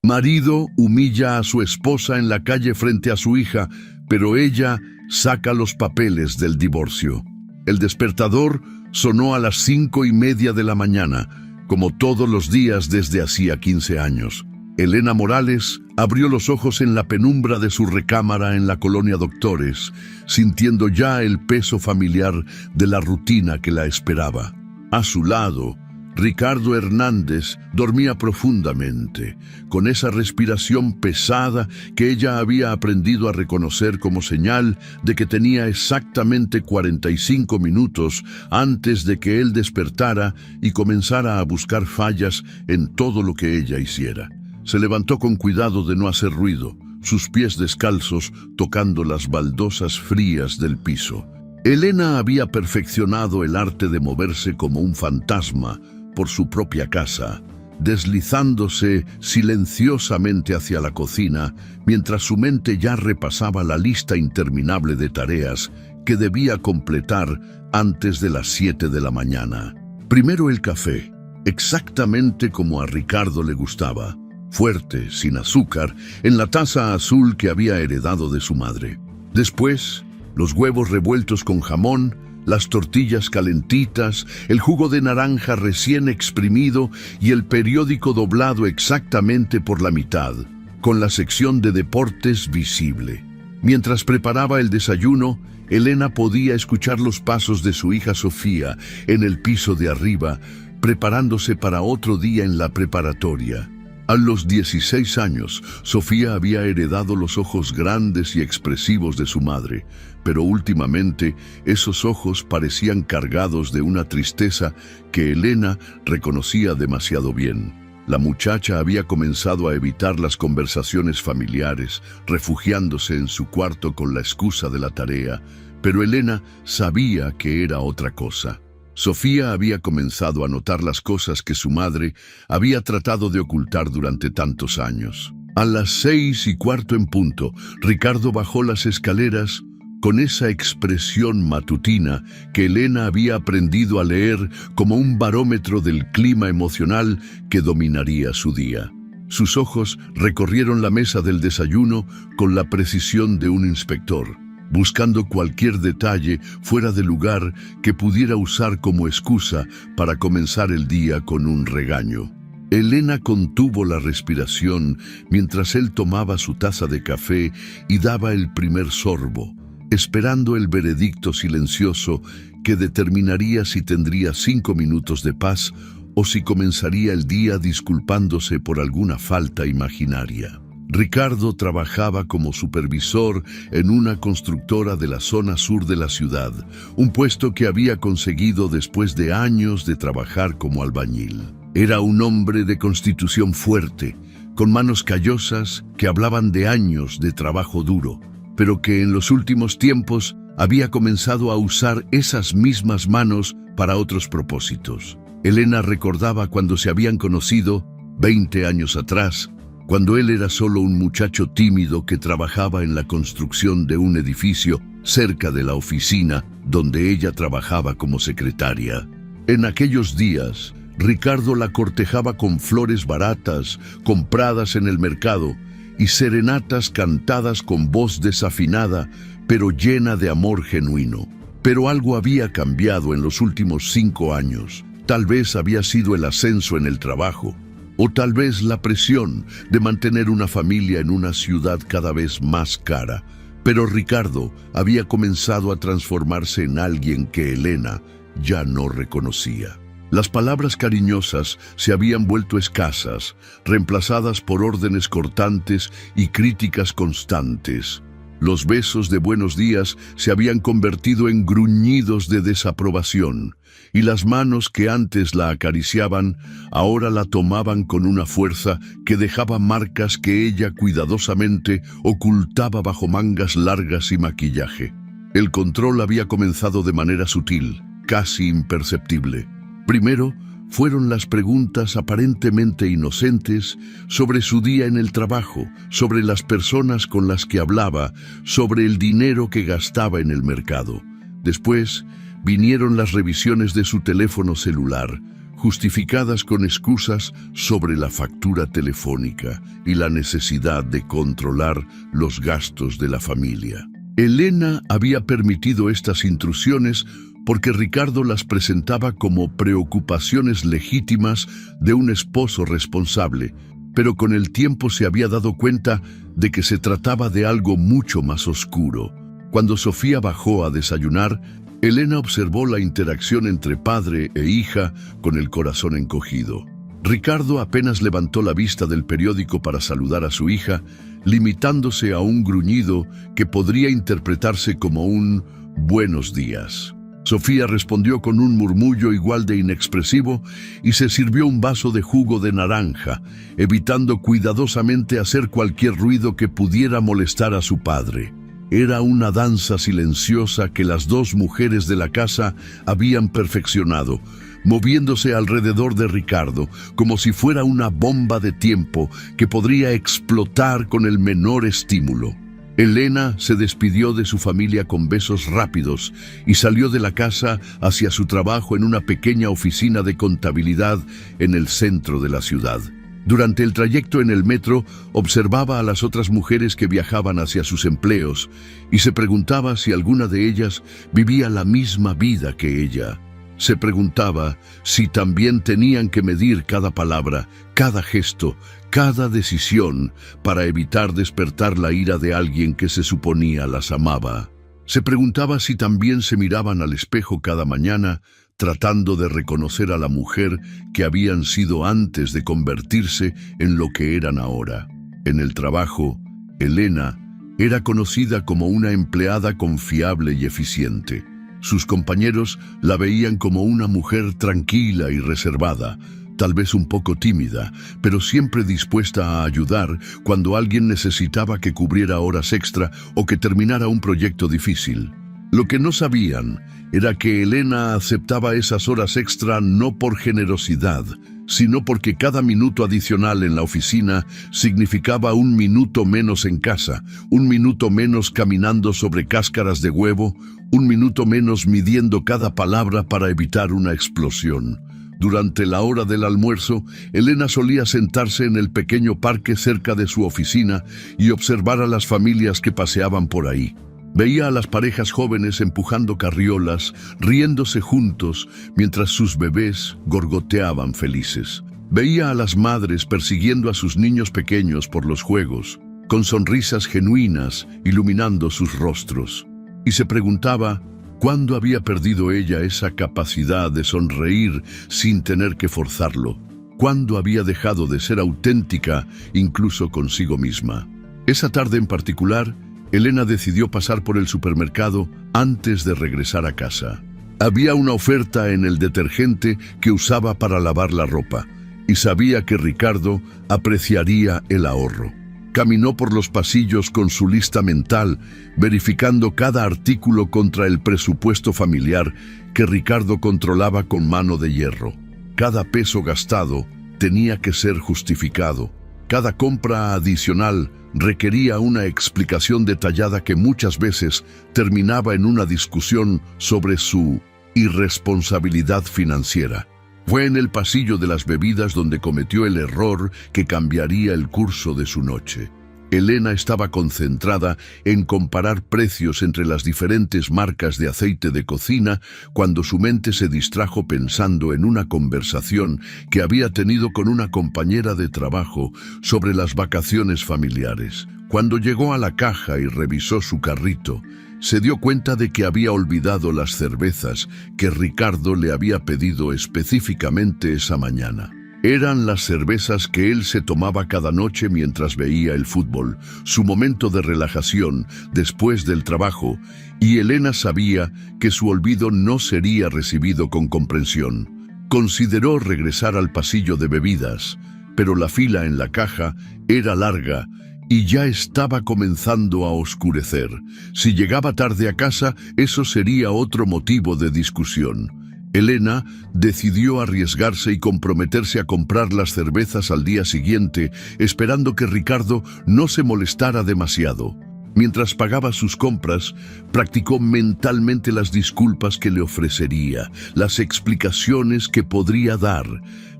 Marido humilla a su esposa en la calle frente a su hija, pero ella saca los papeles del divorcio. El despertador sonó a las 5:30 de la mañana, como todos los días desde hacía 15 años. Elena Morales abrió los ojos en la penumbra de su recámara en la colonia Doctores, sintiendo ya el peso familiar de la rutina que la esperaba. A su lado, Ricardo Hernández dormía profundamente, con esa respiración pesada que ella había aprendido a reconocer como señal de que tenía exactamente 45 minutos antes de que él despertara y comenzara a buscar fallas en todo lo que ella hiciera. Se levantó con cuidado de no hacer ruido, sus pies descalzos tocando las baldosas frías del piso. Elena había perfeccionado el arte de moverse como un fantasma por su propia casa, deslizándose silenciosamente hacia la cocina, mientras su mente ya repasaba la lista interminable de tareas que debía completar antes de las 7 de la mañana. Primero el café, exactamente como a Ricardo le gustaba, fuerte, sin azúcar, en la taza azul que había heredado de su madre. Después, los huevos revueltos con jamón, las tortillas calentitas, el jugo de naranja recién exprimido y el periódico doblado exactamente por la mitad, con la sección de deportes visible. Mientras preparaba el desayuno, Elena podía escuchar los pasos de su hija Sofía en el piso de arriba, preparándose para otro día en la preparatoria. A los 16 años, Sofía había heredado los ojos grandes y expresivos de su madre, pero últimamente esos ojos parecían cargados de una tristeza que Elena reconocía demasiado bien. La muchacha había comenzado a evitar las conversaciones familiares, refugiándose en su cuarto con la excusa de la tarea, pero Elena sabía que era otra cosa. Sofía había comenzado a notar las cosas que su madre había tratado de ocultar durante tantos años. A las 6:15 en punto, Ricardo bajó las escaleras con esa expresión matutina que Elena había aprendido a leer como un barómetro del clima emocional que dominaría su día. Sus ojos recorrieron la mesa del desayuno con la precisión de un inspector, buscando cualquier detalle fuera de lugar que pudiera usar como excusa para comenzar el día con un regaño. Elena contuvo la respiración mientras él tomaba su taza de café y daba el primer sorbo, esperando el veredicto silencioso que determinaría si tendría 5 minutos de paz o si comenzaría el día disculpándose por alguna falta imaginaria. Ricardo trabajaba como supervisor en una constructora de la zona sur de la ciudad, un puesto que había conseguido después de años de trabajar como albañil. Era un hombre de constitución fuerte, con manos callosas que hablaban de años de trabajo duro, pero que en los últimos tiempos había comenzado a usar esas mismas manos para otros propósitos. Elena recordaba cuando se habían conocido 20 años atrás, cuando él era solo un muchacho tímido que trabajaba en la construcción de un edificio cerca de la oficina donde ella trabajaba como secretaria. En aquellos días, Ricardo la cortejaba con flores baratas, compradas en el mercado, y serenatas cantadas con voz desafinada, pero llena de amor genuino. Pero algo había cambiado en los últimos 5 años. Tal vez había sido el ascenso en el trabajo, o tal vez la presión de mantener una familia en una ciudad cada vez más cara. Pero Ricardo había comenzado a transformarse en alguien que Elena ya no reconocía. Las palabras cariñosas se habían vuelto escasas, reemplazadas por órdenes cortantes y críticas constantes. Los besos de buenos días se habían convertido en gruñidos de desaprobación, y las manos que antes la acariciaban ahora la tomaban con una fuerza que dejaba marcas que ella cuidadosamente ocultaba bajo mangas largas y maquillaje. El control había comenzado de manera sutil, casi imperceptible. Primero fueron las preguntas aparentemente inocentes sobre su día en el trabajo, sobre las personas con las que hablaba, sobre el dinero que gastaba en el mercado. Después vinieron las revisiones de su teléfono celular, justificadas con excusas sobre la factura telefónica y la necesidad de controlar los gastos de la familia. Elena había permitido estas intrusiones porque Ricardo las presentaba como preocupaciones legítimas de un esposo responsable, pero con el tiempo se había dado cuenta de que se trataba de algo mucho más oscuro. Cuando Sofía bajó a desayunar, Elena observó la interacción entre padre e hija con el corazón encogido. Ricardo apenas levantó la vista del periódico para saludar a su hija, limitándose a un gruñido que podría interpretarse como un «buenos días». Sofía respondió con un murmullo igual de inexpresivo y se sirvió un vaso de jugo de naranja, evitando cuidadosamente hacer cualquier ruido que pudiera molestar a su padre. Era una danza silenciosa que las dos mujeres de la casa habían perfeccionado, moviéndose alrededor de Ricardo como si fuera una bomba de tiempo que podría explotar con el menor estímulo. Elena se despidió de su familia con besos rápidos y salió de la casa hacia su trabajo en una pequeña oficina de contabilidad en el centro de la ciudad. Durante el trayecto en el metro, observaba a las otras mujeres que viajaban hacia sus empleos y se preguntaba si alguna de ellas vivía la misma vida que ella. Se preguntaba si también tenían que medir cada palabra, cada gesto, cada decisión para evitar despertar la ira de alguien que se suponía las amaba. Se preguntaba si también se miraban al espejo cada mañana, tratando de reconocer a la mujer que habían sido antes de convertirse en lo que eran ahora. En el trabajo, Elena era conocida como una empleada confiable y eficiente. Sus compañeros la veían como una mujer tranquila y reservada, tal vez un poco tímida, pero siempre dispuesta a ayudar cuando alguien necesitaba que cubriera horas extra o que terminara un proyecto difícil. Lo que no sabían era que Elena aceptaba esas horas extra no por generosidad, sino porque cada minuto adicional en la oficina significaba un minuto menos en casa, un minuto menos caminando sobre cáscaras de huevo, un minuto menos midiendo cada palabra para evitar una explosión. Durante la hora del almuerzo, Elena solía sentarse en el pequeño parque cerca de su oficina y observar a las familias que paseaban por ahí. Veía a las parejas jóvenes empujando carriolas, riéndose juntos, mientras sus bebés gorgoteaban felices. Veía a las madres persiguiendo a sus niños pequeños por los juegos, con sonrisas genuinas iluminando sus rostros. Y se preguntaba, ¿cuándo había perdido ella esa capacidad de sonreír sin tener que forzarlo? ¿Cuándo había dejado de ser auténtica incluso consigo misma? Esa tarde en particular, Elena decidió pasar por el supermercado antes de regresar a casa. Había una oferta en el detergente que usaba para lavar la ropa y sabía que Ricardo apreciaría el ahorro. Caminó por los pasillos con su lista mental, verificando cada artículo contra el presupuesto familiar que Ricardo controlaba con mano de hierro. Cada peso gastado tenía que ser justificado. Cada compra adicional requería una explicación detallada que muchas veces terminaba en una discusión sobre su irresponsabilidad financiera. Fue en el pasillo de las bebidas donde cometió el error que cambiaría el curso de su noche. Elena estaba concentrada en comparar precios entre las diferentes marcas de aceite de cocina cuando su mente se distrajo pensando en una conversación que había tenido con una compañera de trabajo sobre las vacaciones familiares. Cuando llegó a la caja y revisó su carrito, se dio cuenta de que había olvidado las cervezas que Ricardo le había pedido específicamente esa mañana. Eran las cervezas que él se tomaba cada noche mientras veía el fútbol, su momento de relajación después del trabajo, y Elena sabía que su olvido no sería recibido con comprensión. Consideró regresar al pasillo de bebidas, pero la fila en la caja era larga y ya estaba comenzando a oscurecer. Si llegaba tarde a casa, eso sería otro motivo de discusión. Elena decidió arriesgarse y comprometerse a comprar las cervezas al día siguiente, esperando que Ricardo no se molestara demasiado. Mientras pagaba sus compras, practicó mentalmente las disculpas que le ofrecería, las explicaciones que podría dar,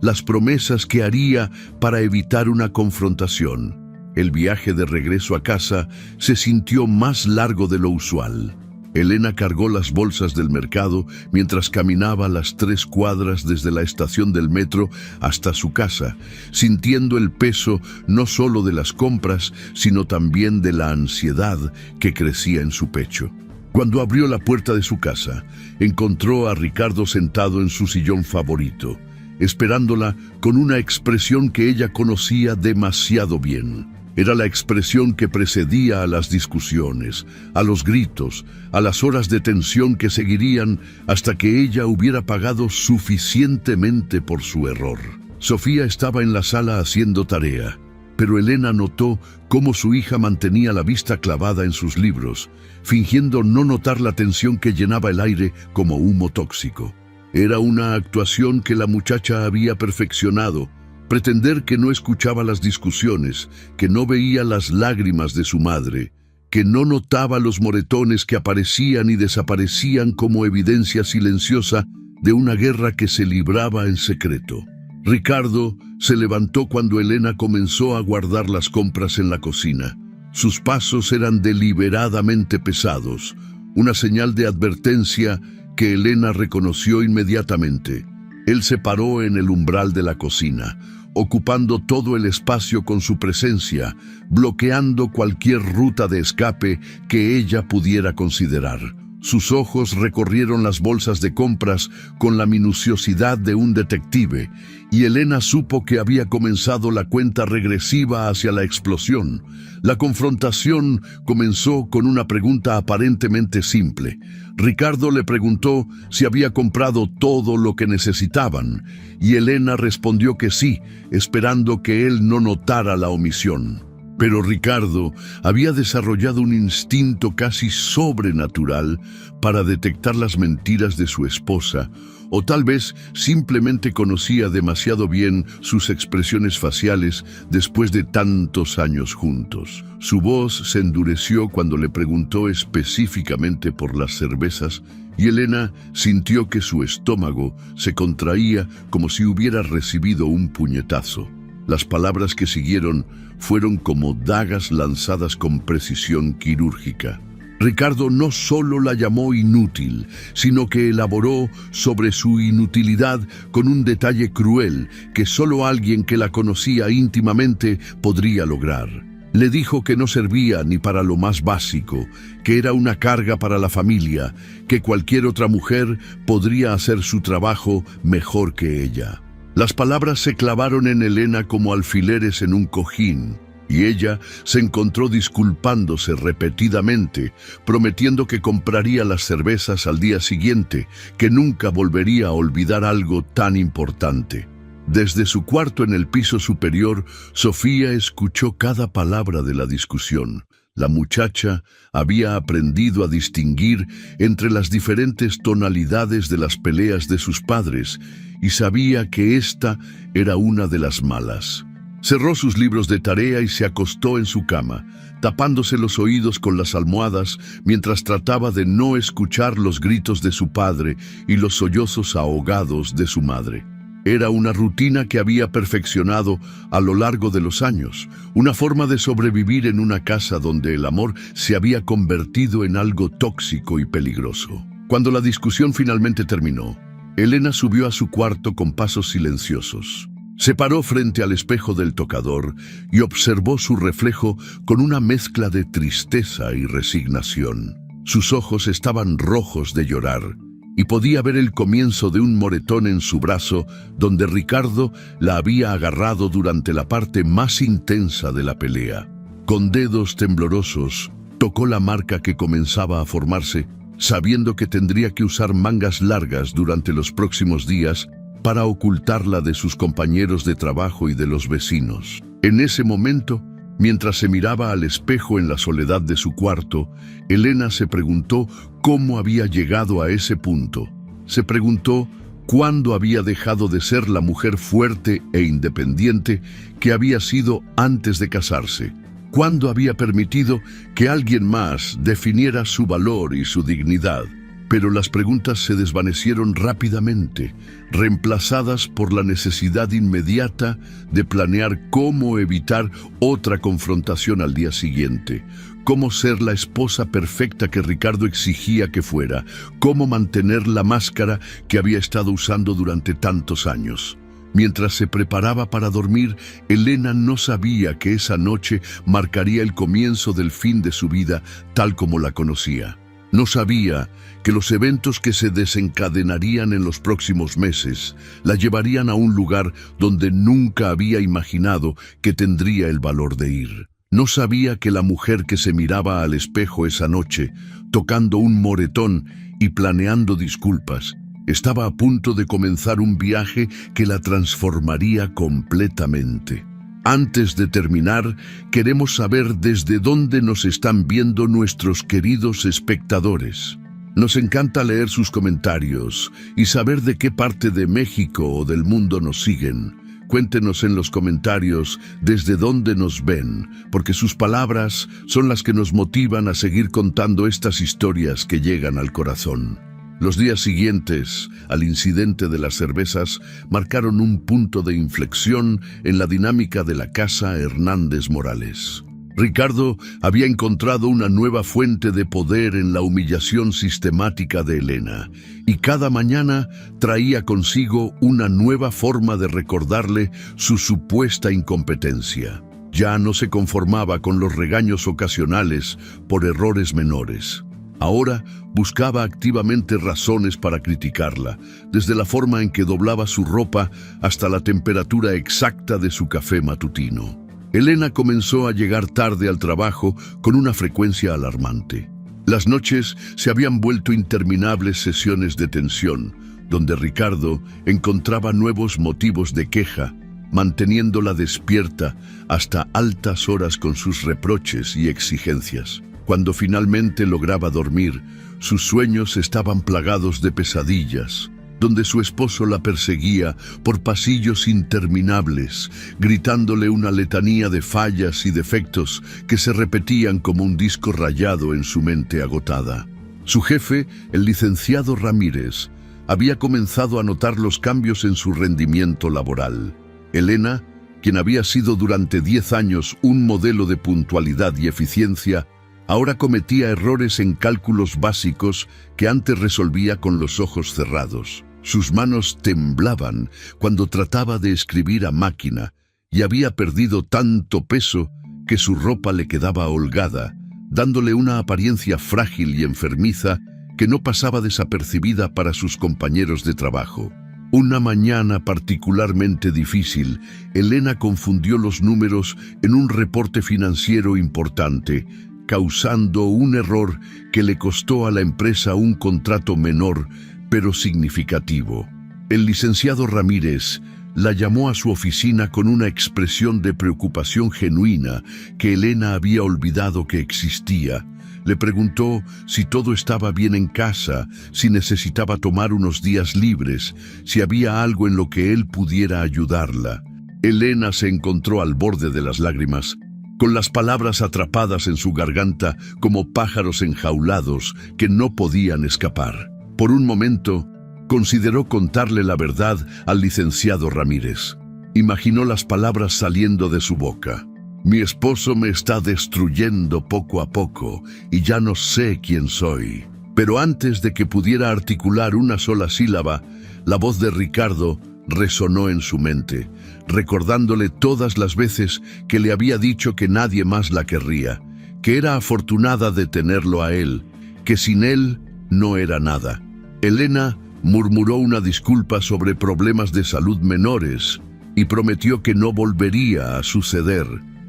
las promesas que haría para evitar una confrontación. El viaje de regreso a casa se sintió más largo de lo usual. Elena cargó las bolsas del mercado mientras caminaba las 3 cuadras desde la estación del metro hasta su casa, sintiendo el peso no solo de las compras, sino también de la ansiedad que crecía en su pecho. Cuando abrió la puerta de su casa, encontró a Ricardo sentado en su sillón favorito, esperándola con una expresión que ella conocía demasiado bien. Era la expresión que precedía a las discusiones, a los gritos, a las horas de tensión que seguirían hasta que ella hubiera pagado suficientemente por su error. Sofía estaba en la sala haciendo tarea, pero Elena notó cómo su hija mantenía la vista clavada en sus libros, fingiendo no notar la tensión que llenaba el aire como humo tóxico. Era una actuación que la muchacha había perfeccionado. Pretender que no escuchaba las discusiones, que no veía las lágrimas de su madre, que no notaba los moretones que aparecían y desaparecían como evidencia silenciosa de una guerra que se libraba en secreto. Ricardo se levantó cuando Elena comenzó a guardar las compras en la cocina. Sus pasos eran deliberadamente pesados, una señal de advertencia que Elena reconoció inmediatamente. Él se paró en el umbral de la cocina, ocupando todo el espacio con su presencia, bloqueando cualquier ruta de escape que ella pudiera considerar. Sus ojos recorrieron las bolsas de compras con la minuciosidad de un detective, y Elena supo que había comenzado la cuenta regresiva hacia la explosión. La confrontación comenzó con una pregunta aparentemente simple. Ricardo le preguntó si había comprado todo lo que necesitaban, y Elena respondió que sí, esperando que él no notara la omisión. Pero Ricardo había desarrollado un instinto casi sobrenatural para detectar las mentiras de su esposa, o tal vez simplemente conocía demasiado bien sus expresiones faciales después de tantos años juntos. Su voz se endureció cuando le preguntó específicamente por las cervezas, y Elena sintió que su estómago se contraía como si hubiera recibido un puñetazo. Las palabras que siguieron fueron como dagas lanzadas con precisión quirúrgica. Ricardo no solo la llamó inútil, sino que elaboró sobre su inutilidad con un detalle cruel que solo alguien que la conocía íntimamente podría lograr. Le dijo que no servía ni para lo más básico, que era una carga para la familia, que cualquier otra mujer podría hacer su trabajo mejor que ella. Las palabras se clavaron en Elena como alfileres en un cojín, y ella se encontró disculpándose repetidamente, prometiendo que compraría las cervezas al día siguiente, que nunca volvería a olvidar algo tan importante. Desde su cuarto en el piso superior, Sofía escuchó cada palabra de la discusión. La muchacha había aprendido a distinguir entre las diferentes tonalidades de las peleas de sus padres y sabía que esta era una de las malas. Cerró sus libros de tarea y se acostó en su cama, tapándose los oídos con las almohadas mientras trataba de no escuchar los gritos de su padre y los sollozos ahogados de su madre. Era una rutina que había perfeccionado a lo largo de los años, una forma de sobrevivir en una casa donde el amor se había convertido en algo tóxico y peligroso. Cuando la discusión finalmente terminó, Elena subió a su cuarto con pasos silenciosos. Se paró frente al espejo del tocador y observó su reflejo con una mezcla de tristeza y resignación. Sus ojos estaban rojos de llorar, y podía ver el comienzo de un moretón en su brazo donde Ricardo la había agarrado durante la parte más intensa de la pelea. Con dedos temblorosos, tocó la marca que comenzaba a formarse, sabiendo que tendría que usar mangas largas durante los próximos días para ocultarla de sus compañeros de trabajo y de los vecinos. En ese momento, mientras se miraba al espejo en la soledad de su cuarto, Elena se preguntó cómo había llegado a ese punto. Se preguntó cuándo había dejado de ser la mujer fuerte e independiente que había sido antes de casarse. ¿Cuándo había permitido que alguien más definiera su valor y su dignidad? Pero las preguntas se desvanecieron rápidamente, reemplazadas por la necesidad inmediata de planear cómo evitar otra confrontación al día siguiente, cómo ser la esposa perfecta que Ricardo exigía que fuera, cómo mantener la máscara que había estado usando durante tantos años. Mientras se preparaba para dormir, Elena no sabía que esa noche marcaría el comienzo del fin de su vida tal como la conocía. No sabía que los eventos que se desencadenarían en los próximos meses la llevarían a un lugar donde nunca había imaginado que tendría el valor de ir. No sabía que la mujer que se miraba al espejo esa noche, tocando un moretón y planeando disculpas, estaba a punto de comenzar un viaje que la transformaría completamente. Antes de terminar, queremos saber desde dónde nos están viendo nuestros queridos espectadores. Nos encanta leer sus comentarios y saber de qué parte de México o del mundo nos siguen. Cuéntenos en los comentarios desde dónde nos ven, porque sus palabras son las que nos motivan a seguir contando estas historias que llegan al corazón. Los días siguientes al incidente de las cervezas marcaron un punto de inflexión en la dinámica de la casa Hernández Morales. Ricardo había encontrado una nueva fuente de poder en la humillación sistemática de Elena, y cada mañana traía consigo una nueva forma de recordarle su supuesta incompetencia. Ya no se conformaba con los regaños ocasionales por errores menores. Ahora buscaba activamente razones para criticarla, desde la forma en que doblaba su ropa hasta la temperatura exacta de su café matutino. Elena comenzó a llegar tarde al trabajo con una frecuencia alarmante. Las noches se habían vuelto interminables sesiones de tensión, donde Ricardo encontraba nuevos motivos de queja, manteniéndola despierta hasta altas horas con sus reproches y exigencias. Cuando finalmente lograba dormir, sus sueños estaban plagados de pesadillas, donde su esposo la perseguía por pasillos interminables, gritándole una letanía de fallas y defectos que se repetían como un disco rayado en su mente agotada. Su jefe, el licenciado Ramírez, había comenzado a notar los cambios en su rendimiento laboral. Elena, quien había sido durante 10 años un modelo de puntualidad y eficiencia, ahora cometía errores en cálculos básicos que antes resolvía con los ojos cerrados. Sus manos temblaban cuando trataba de escribir a máquina y había perdido tanto peso que su ropa le quedaba holgada, dándole una apariencia frágil y enfermiza que no pasaba desapercibida para sus compañeros de trabajo. Una mañana particularmente difícil, Elena confundió los números en un reporte financiero importante, causando un error que le costó a la empresa un contrato menor, pero significativo. El licenciado Ramírez la llamó a su oficina con una expresión de preocupación genuina que Elena había olvidado que existía. Le preguntó si todo estaba bien en casa, si necesitaba tomar unos días libres, si había algo en lo que él pudiera ayudarla. Elena se encontró al borde de las lágrimas, con las palabras atrapadas en su garganta como pájaros enjaulados que no podían escapar. Por un momento, consideró contarle la verdad al licenciado Ramírez. Imaginó las palabras saliendo de su boca. Mi esposo me está destruyendo poco a poco y ya no sé quién soy. Pero antes de que pudiera articular una sola sílaba, la voz de Ricardo resonó en su mente, recordándole todas las veces que le había dicho que nadie más la querría, que era afortunada de tenerlo a él, que sin él no era nada. Elena murmuró una disculpa sobre problemas de salud menores y prometió que no volvería a suceder,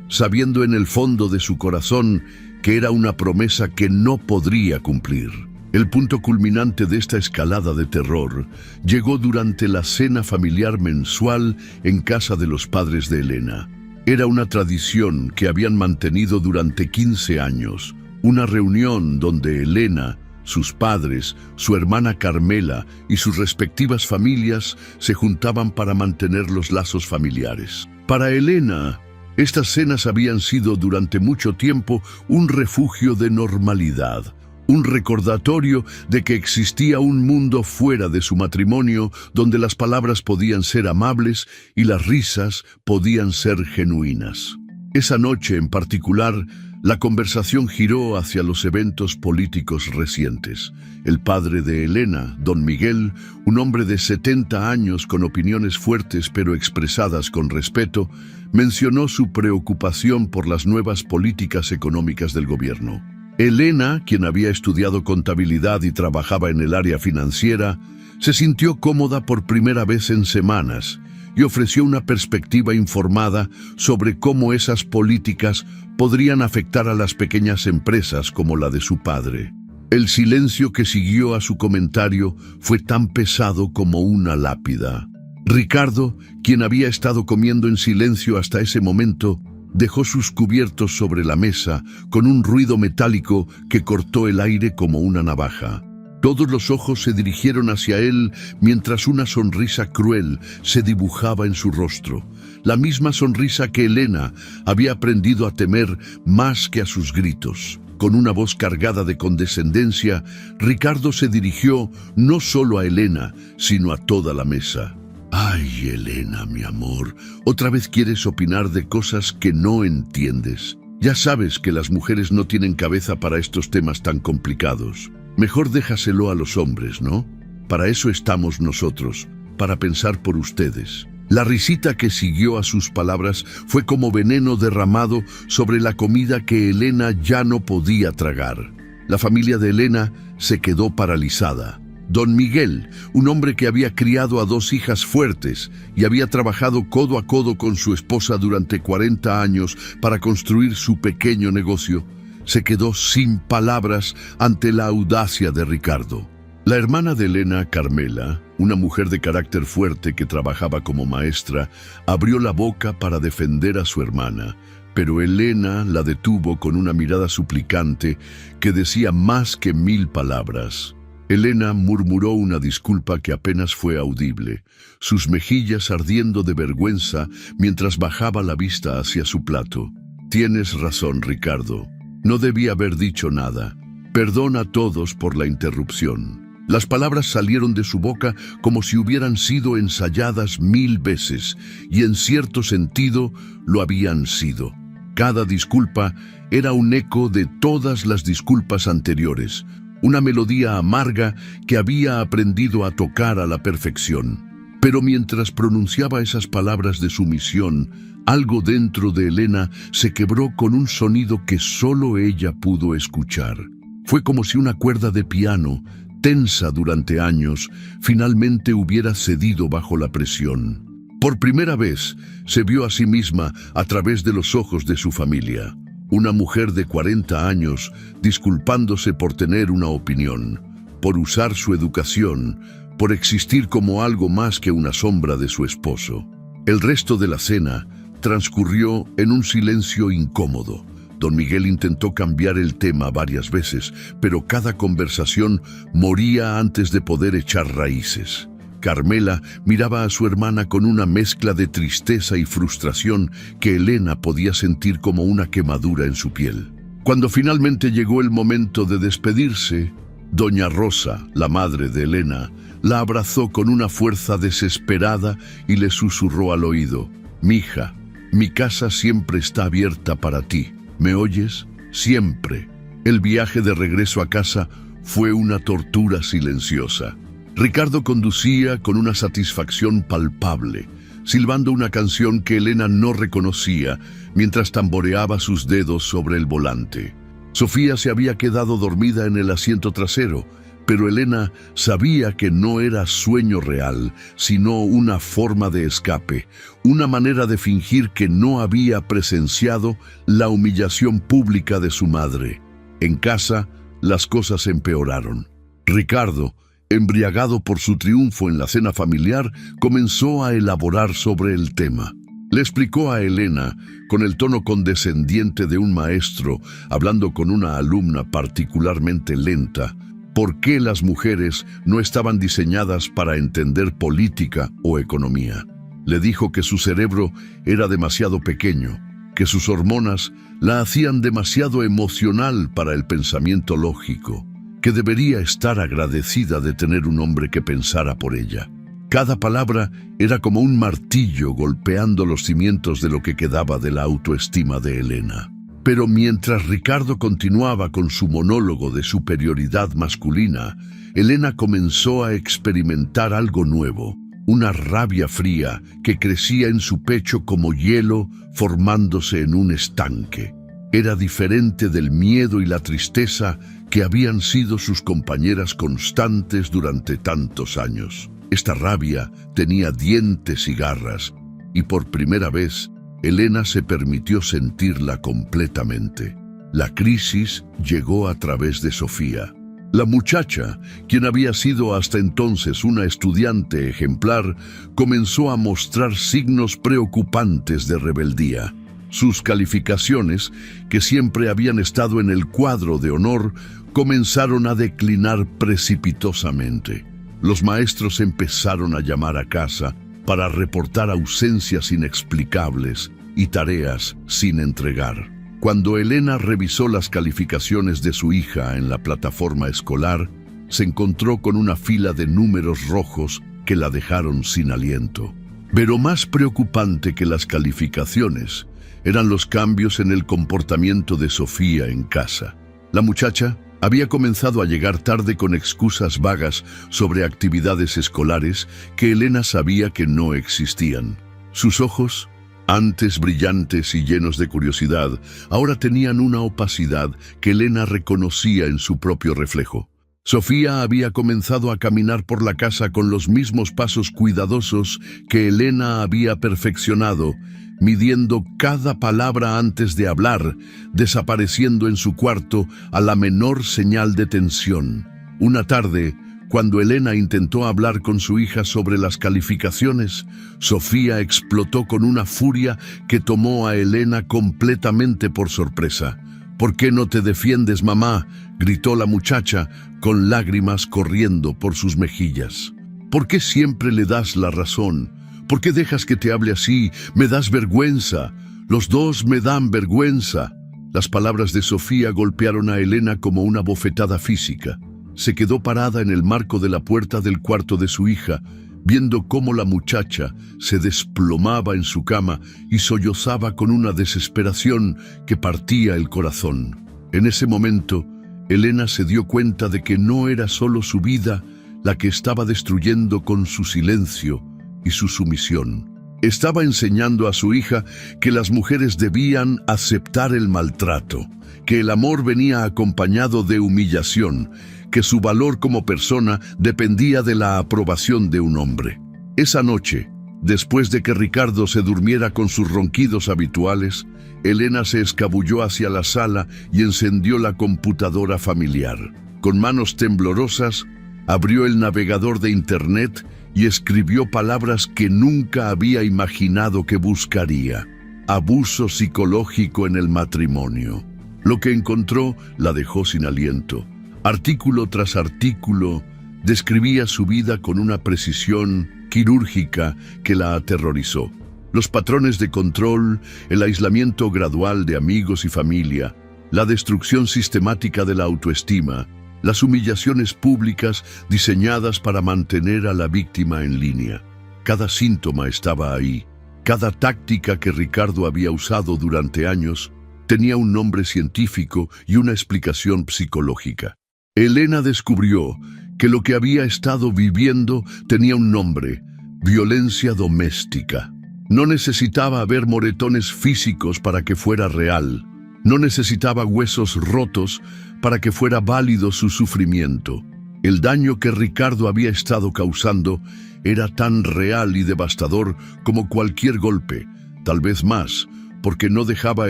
sabiendo en el fondo de su corazón que era una promesa que no podría cumplir. El punto culminante de esta escalada de terror llegó durante la cena familiar mensual en casa de los padres de Elena. Era una tradición que habían mantenido durante 15 años, una reunión donde Elena, sus padres, su hermana Carmela y sus respectivas familias se juntaban para mantener los lazos familiares. Para Elena, Estas cenas habían sido durante mucho tiempo un refugio de normalidad, un recordatorio de que existía un mundo fuera de su matrimonio donde las palabras podían ser amables y las risas podían ser genuinas. Esa noche en particular, la conversación giró hacia los eventos políticos recientes. El padre de Elena, don Miguel, un hombre de 70 años con opiniones fuertes pero expresadas con respeto, mencionó su preocupación por las nuevas políticas económicas del gobierno. Elena, quien había estudiado contabilidad y trabajaba en el área financiera, se sintió cómoda por primera vez en semanas y ofreció una perspectiva informada sobre cómo esas políticas podrían afectar a las pequeñas empresas como la de su padre. El silencio que siguió a su comentario fue tan pesado como una lápida. Ricardo, quien había estado comiendo en silencio hasta ese momento, dejó sus cubiertos sobre la mesa con un ruido metálico que cortó el aire como una navaja. Todos los ojos se dirigieron hacia él mientras una sonrisa cruel se dibujaba en su rostro. La misma sonrisa que Elena había aprendido a temer más que a sus gritos. Con una voz cargada de condescendencia, Ricardo se dirigió no solo a Elena, sino a toda la mesa. «Ay, Elena, mi amor, otra vez quieres opinar de cosas que no entiendes. Ya sabes que las mujeres no tienen cabeza para estos temas tan complicados. Mejor déjaselo a los hombres, ¿no? Para eso estamos nosotros, para pensar por ustedes». La risita que siguió a sus palabras fue como veneno derramado sobre la comida que Elena ya no podía tragar. La familia de Elena se quedó paralizada. Don Miguel, un hombre que había criado a 2 hijas fuertes y había trabajado codo a codo con su esposa durante 40 años para construir su pequeño negocio, se quedó sin palabras ante la audacia de Ricardo. La hermana de Elena, Carmela, una mujer de carácter fuerte que trabajaba como maestra, abrió la boca para defender a su hermana, pero Elena la detuvo con una mirada suplicante que decía más que 1000 palabras. Elena murmuró una disculpa que apenas fue audible, sus mejillas ardiendo de vergüenza mientras bajaba la vista hacia su plato. «Tienes razón, Ricardo. No debí haber dicho nada. Perdona a todos por la interrupción». Las palabras salieron de su boca como si hubieran sido ensayadas 1000 veces, y en cierto sentido lo habían sido. Cada disculpa era un eco de todas las disculpas anteriores, una melodía amarga que había aprendido a tocar a la perfección. Pero mientras pronunciaba esas palabras de sumisión, algo dentro de Elena se quebró con un sonido que solo ella pudo escuchar. Fue como si una cuerda de piano, tensa durante años, finalmente hubiera cedido bajo la presión. Por primera vez se vio a sí misma a través de los ojos de su familia. Una mujer de 40 años disculpándose por tener una opinión, por usar su educación, por existir como algo más que una sombra de su esposo. El resto de la cena transcurrió en un silencio incómodo. Don Miguel intentó cambiar el tema varias veces, pero cada conversación moría antes de poder echar raíces. Carmela miraba a su hermana con una mezcla de tristeza y frustración que Elena podía sentir como una quemadura en su piel. Cuando finalmente llegó el momento de despedirse, doña Rosa, la madre de Elena, la abrazó con una fuerza desesperada y le susurró al oído: «Mija, mi casa siempre está abierta para ti. ¿Me oyes? Siempre». El viaje de regreso a casa fue una tortura silenciosa. Ricardo conducía con una satisfacción palpable, silbando una canción que Elena no reconocía mientras tamboreaba sus dedos sobre el volante. Sofía se había quedado dormida en el asiento trasero, pero Elena sabía que no era sueño real, sino una forma de escape, una manera de fingir que no había presenciado la humillación pública de su madre. En casa, las cosas empeoraron. Ricardo, embriagado por su triunfo en la cena familiar, comenzó a elaborar sobre el tema. Le explicó a Elena, con el tono condescendiente de un maestro hablando con una alumna particularmente lenta, por qué las mujeres no estaban diseñadas para entender política o economía. Le dijo que su cerebro era demasiado pequeño, que sus hormonas la hacían demasiado emocional para el pensamiento lógico, que debería estar agradecida de tener un hombre que pensara por ella. Cada palabra era como un martillo golpeando los cimientos de lo que quedaba de la autoestima de Elena. Pero mientras Ricardo continuaba con su monólogo de superioridad masculina, Elena comenzó a experimentar algo nuevo, una rabia fría que crecía en su pecho como hielo formándose en un estanque. Era diferente del miedo y la tristeza que habían sido sus compañeras constantes durante tantos años. Esta rabia tenía dientes y garras, y por primera vez, Elena se permitió sentirla completamente. La crisis llegó a través de Sofía. La muchacha, quien había sido hasta entonces una estudiante ejemplar, comenzó a mostrar signos preocupantes de rebeldía. Sus calificaciones, que siempre habían estado en el cuadro de honor, comenzaron a declinar precipitosamente. Los maestros empezaron a llamar a casa para reportar ausencias inexplicables y tareas sin entregar. Cuando Elena revisó las calificaciones de su hija en la plataforma escolar, se encontró con una fila de números rojos que la dejaron sin aliento. Pero más preocupante que las calificaciones eran los cambios en el comportamiento de Sofía en casa. La muchacha había comenzado a llegar tarde con excusas vagas sobre actividades escolares que Elena sabía que no existían. Sus ojos, antes brillantes y llenos de curiosidad, ahora tenían una opacidad que Elena reconocía en su propio reflejo. Sofía había comenzado a caminar por la casa con los mismos pasos cuidadosos que Elena había perfeccionado, midiendo cada palabra antes de hablar, desapareciendo en su cuarto a la menor señal de tensión. Una tarde, cuando Elena intentó hablar con su hija sobre las calificaciones, Sofía explotó con una furia que tomó a Elena completamente por sorpresa. «¿Por qué no te defiendes, mamá?», gritó la muchacha, con lágrimas corriendo por sus mejillas. «¿Por qué siempre le das la razón? ¿Por qué dejas que te hable así? Me das vergüenza. Los dos me dan vergüenza». Las palabras de Sofía golpearon a Elena como una bofetada física. Se quedó parada en el marco de la puerta del cuarto de su hija, viendo cómo la muchacha se desplomaba en su cama y sollozaba con una desesperación que partía el corazón. En ese momento, Elena se dio cuenta de que no era solo su vida la que estaba destruyendo con su silencio y su sumisión. Estaba enseñando a su hija que las mujeres debían aceptar el maltrato, que el amor venía acompañado de humillación, que su valor como persona dependía de la aprobación de un hombre. Esa noche, después de que Ricardo se durmiera con sus ronquidos habituales, Elena se escabulló hacia la sala y encendió la computadora familiar. Con manos temblorosas, abrió el navegador de internet y escribió palabras que nunca había imaginado que buscaría. Abuso psicológico en el matrimonio. Lo que encontró la dejó sin aliento. Artículo tras artículo, describía su vida con una precisión quirúrgica que la aterrorizó. Los patrones de control, el aislamiento gradual de amigos y familia, la destrucción sistemática de la autoestima, las humillaciones públicas diseñadas para mantener a la víctima en línea. Cada síntoma estaba ahí. Cada táctica que Ricardo había usado durante años tenía un nombre científico y una explicación psicológica. Elena descubrió que lo que había estado viviendo tenía un nombre: violencia doméstica. No necesitaba haber moretones físicos para que fuera real. No necesitaba huesos rotos para que fuera válido su sufrimiento. El daño que Ricardo había estado causando era tan real y devastador como cualquier golpe, tal vez más, porque no dejaba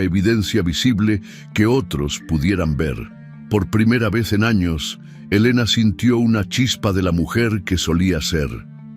evidencia visible que otros pudieran ver. Por primera vez en años, Elena sintió una chispa de la mujer que solía ser.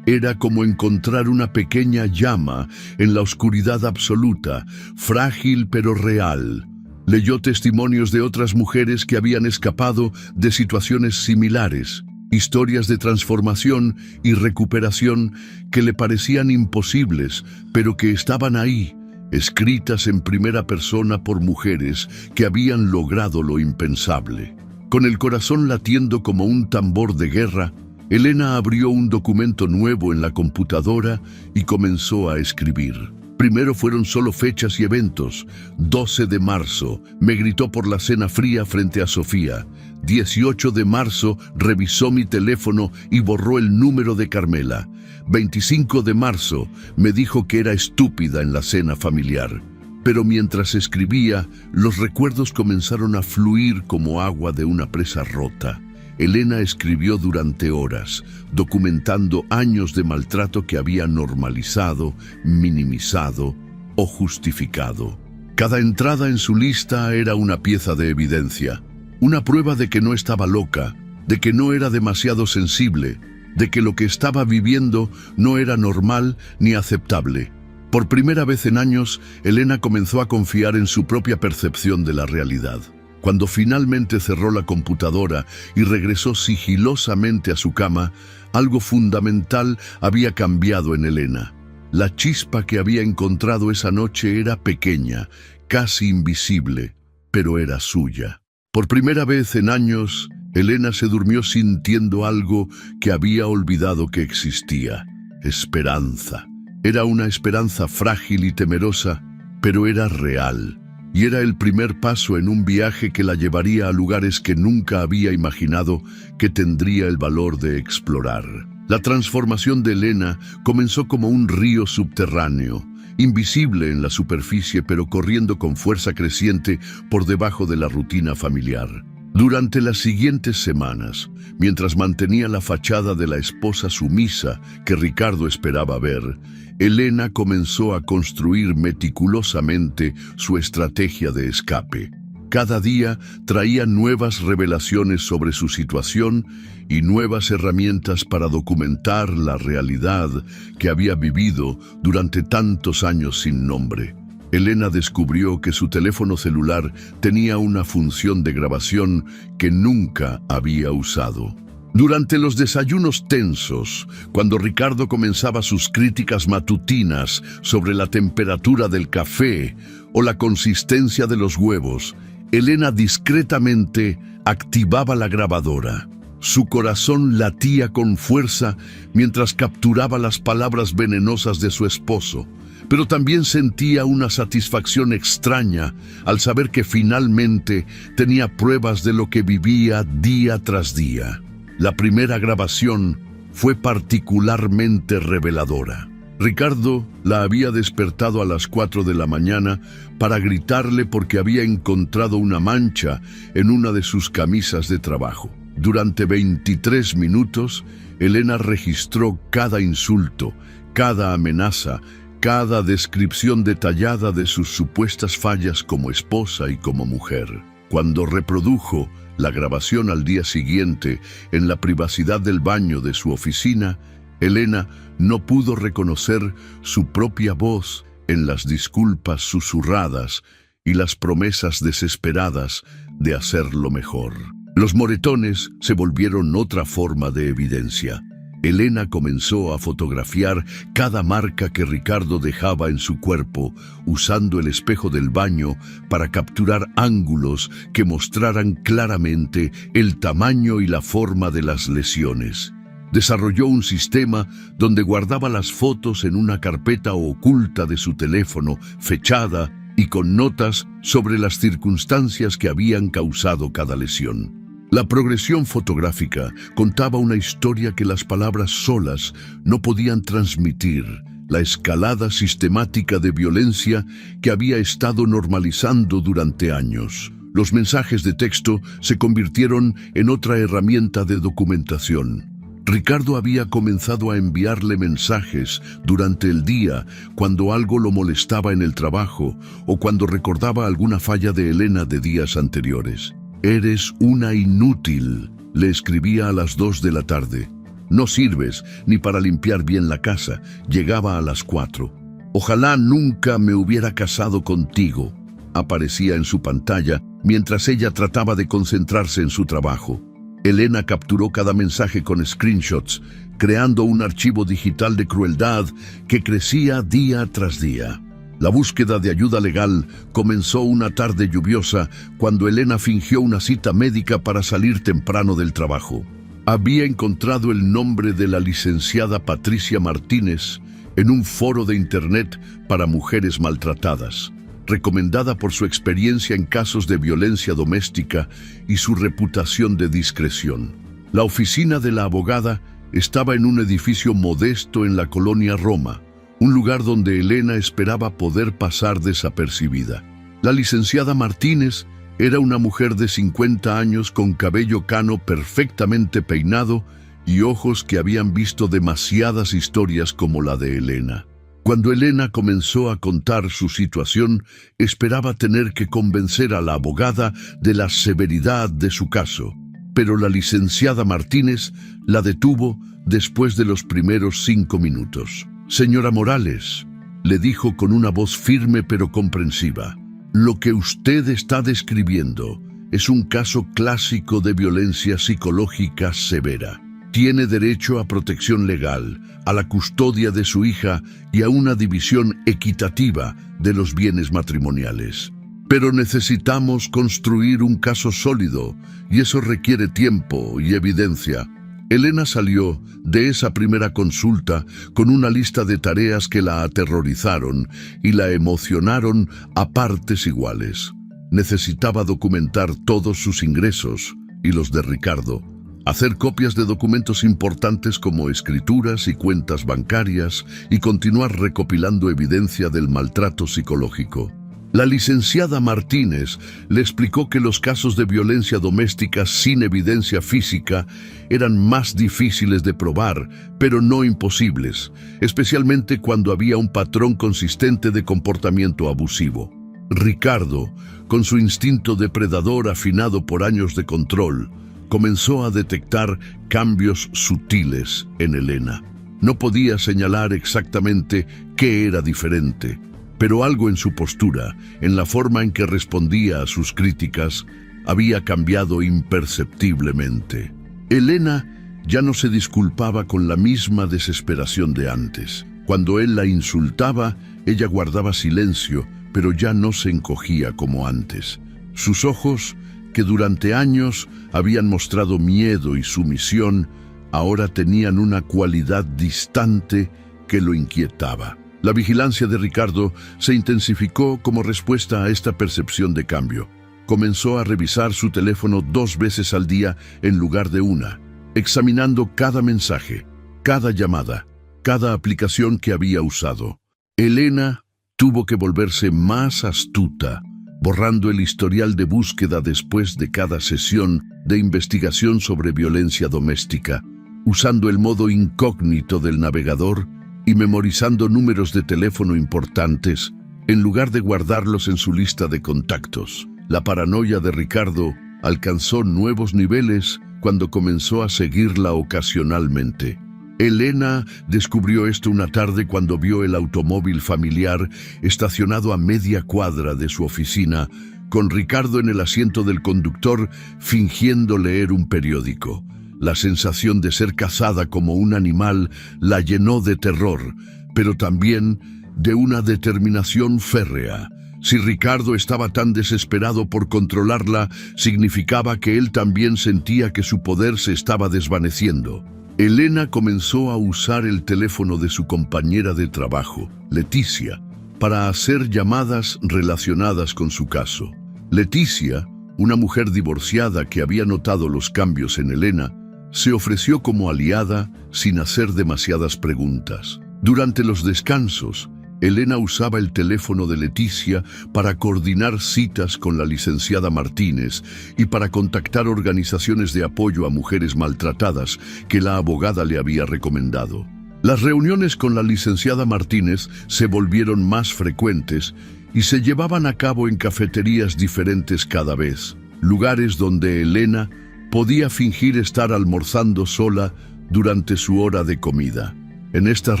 Era como encontrar una pequeña llama en la oscuridad absoluta, frágil pero real. Leyó testimonios de otras mujeres que habían escapado de situaciones similares, historias de transformación y recuperación que le parecían imposibles, pero que estaban ahí, escritas en primera persona por mujeres que habían logrado lo impensable. Con el corazón latiendo como un tambor de guerra, Elena abrió un documento nuevo en la computadora y comenzó a escribir. Primero fueron solo fechas y eventos. 12 de marzo, me gritó por la cena fría frente a Sofía. 18 de marzo, revisó mi teléfono y borró el número de Carmela. 25 de marzo, me dijo que era estúpida en la cena familiar. Pero mientras escribía, los recuerdos comenzaron a fluir como agua de una presa rota. Elena escribió durante horas, documentando años de maltrato que había normalizado, minimizado o justificado. Cada entrada en su lista era una pieza de evidencia, una prueba de que no estaba loca, de que no era demasiado sensible, de que lo que estaba viviendo no era normal ni aceptable. Por primera vez en años, Elena comenzó a confiar en su propia percepción de la realidad. Cuando finalmente cerró la computadora y regresó sigilosamente a su cama, algo fundamental había cambiado en Elena. La chispa que había encontrado esa noche era pequeña, casi invisible, pero era suya. Por primera vez en años, Elena se durmió sintiendo algo que había olvidado que existía: esperanza. Era una esperanza frágil y temerosa, pero era real. Y era el primer paso en un viaje que la llevaría a lugares que nunca había imaginado que tendría el valor de explorar. La transformación de Elena comenzó como un río subterráneo, invisible en la superficie pero corriendo con fuerza creciente por debajo de la rutina familiar. Durante las siguientes semanas, mientras mantenía la fachada de la esposa sumisa que Ricardo esperaba ver, Elena comenzó a construir meticulosamente su estrategia de escape. Cada día traía nuevas revelaciones sobre su situación y nuevas herramientas para documentar la realidad que había vivido durante tantos años sin nombre. Elena descubrió que su teléfono celular tenía una función de grabación que nunca había usado. Durante los desayunos tensos, cuando Ricardo comenzaba sus críticas matutinas sobre la temperatura del café o la consistencia de los huevos, Elena discretamente activaba la grabadora. Su corazón latía con fuerza mientras capturaba las palabras venenosas de su esposo, pero también sentía una satisfacción extraña al saber que finalmente tenía pruebas de lo que vivía día tras día. La primera grabación fue particularmente reveladora. Ricardo la había despertado a las 4 de la mañana para gritarle porque había encontrado una mancha en una de sus camisas de trabajo. Durante 23 minutos, Elena registró cada insulto, cada amenaza, cada descripción detallada de sus supuestas fallas como esposa y como mujer. Cuando reprodujo la grabación al día siguiente en la privacidad del baño de su oficina, Elena no pudo reconocer su propia voz en las disculpas susurradas y las promesas desesperadas de hacerlo mejor. Los moretones se volvieron otra forma de evidencia. Elena comenzó a fotografiar cada marca que Ricardo dejaba en su cuerpo, usando el espejo del baño para capturar ángulos que mostraran claramente el tamaño y la forma de las lesiones. Desarrolló un sistema donde guardaba las fotos en una carpeta oculta de su teléfono, fechada y con notas sobre las circunstancias que habían causado cada lesión. La progresión fotográfica contaba una historia que las palabras solas no podían transmitir: la escalada sistemática de violencia que había estado normalizando durante años. Los mensajes de texto se convirtieron en otra herramienta de documentación. Ricardo había comenzado a enviarle mensajes durante el día cuando algo lo molestaba en el trabajo o cuando recordaba alguna falla de Elena de días anteriores. «Eres una inútil», le escribía a las 2 de la tarde. «No sirves ni para limpiar bien la casa», llegaba a las 4. «Ojalá nunca me hubiera casado contigo», aparecía en su pantalla mientras ella trataba de concentrarse en su trabajo. Elena capturó cada mensaje con screenshots, creando un archivo digital de crueldad que crecía día tras día. La búsqueda de ayuda legal comenzó una tarde lluviosa cuando Elena fingió una cita médica para salir temprano del trabajo. Había encontrado el nombre de la licenciada Patricia Martínez en un foro de internet para mujeres maltratadas, recomendada por su experiencia en casos de violencia doméstica y su reputación de discreción. La oficina de la abogada estaba en un edificio modesto en la colonia Roma, un lugar donde Elena esperaba poder pasar desapercibida. La licenciada Martínez era una mujer de 50 años con cabello cano perfectamente peinado y ojos que habían visto demasiadas historias como la de Elena. Cuando Elena comenzó a contar su situación, esperaba tener que convencer a la abogada de la severidad de su caso, pero la licenciada Martínez la detuvo después de los primeros 5 minutos. «Señora Morales», le dijo con una voz firme pero comprensiva, «lo que usted está describiendo es un caso clásico de violencia psicológica severa. Tiene derecho a protección legal, a la custodia de su hija y a una división equitativa de los bienes matrimoniales. Pero necesitamos construir un caso sólido y eso requiere tiempo y evidencia». Elena salió de esa primera consulta con una lista de tareas que la aterrorizaron y la emocionaron a partes iguales. Necesitaba documentar todos sus ingresos y los de Ricardo, hacer copias de documentos importantes como escrituras y cuentas bancarias y continuar recopilando evidencia del maltrato psicológico. La licenciada Martínez le explicó que los casos de violencia doméstica sin evidencia física eran más difíciles de probar, pero no imposibles, especialmente cuando había un patrón consistente de comportamiento abusivo. Ricardo, con su instinto depredador afinado por años de control, comenzó a detectar cambios sutiles en Elena. No podía señalar exactamente qué era diferente, pero algo en su postura, en la forma en que respondía a sus críticas, había cambiado imperceptiblemente. Elena ya no se disculpaba con la misma desesperación de antes. Cuando él la insultaba, ella guardaba silencio, pero ya no se encogía como antes. Sus ojos, que durante años habían mostrado miedo y sumisión, ahora tenían una cualidad distante que lo inquietaba. La vigilancia de Ricardo se intensificó como respuesta a esta percepción de cambio. Comenzó a revisar su teléfono 2 veces al día en lugar de una, examinando cada mensaje, cada llamada, cada aplicación que había usado. Elena tuvo que volverse más astuta, borrando el historial de búsqueda después de cada sesión de investigación sobre violencia doméstica, usando el modo incógnito del navegador y memorizando números de teléfono importantes en lugar de guardarlos en su lista de contactos. La paranoia de Ricardo alcanzó nuevos niveles cuando comenzó a seguirla ocasionalmente. Elena descubrió esto una tarde cuando vio el automóvil familiar estacionado a media cuadra de su oficina, con Ricardo en el asiento del conductor fingiendo leer un periódico. La sensación de ser cazada como un animal la llenó de terror, pero también de una determinación férrea. Si Ricardo estaba tan desesperado por controlarla, significaba que él también sentía que su poder se estaba desvaneciendo. Elena comenzó a usar el teléfono de su compañera de trabajo, Leticia, para hacer llamadas relacionadas con su caso. Leticia, una mujer divorciada que había notado los cambios en Elena, se ofreció como aliada sin hacer demasiadas preguntas. Durante los descansos, Elena usaba el teléfono de Leticia para coordinar citas con la licenciada Martínez y para contactar organizaciones de apoyo a mujeres maltratadas que la abogada le había recomendado. Las reuniones con la licenciada Martínez se volvieron más frecuentes y se llevaban a cabo en cafeterías diferentes cada vez, lugares donde Elena podía fingir estar almorzando sola durante su hora de comida. En estas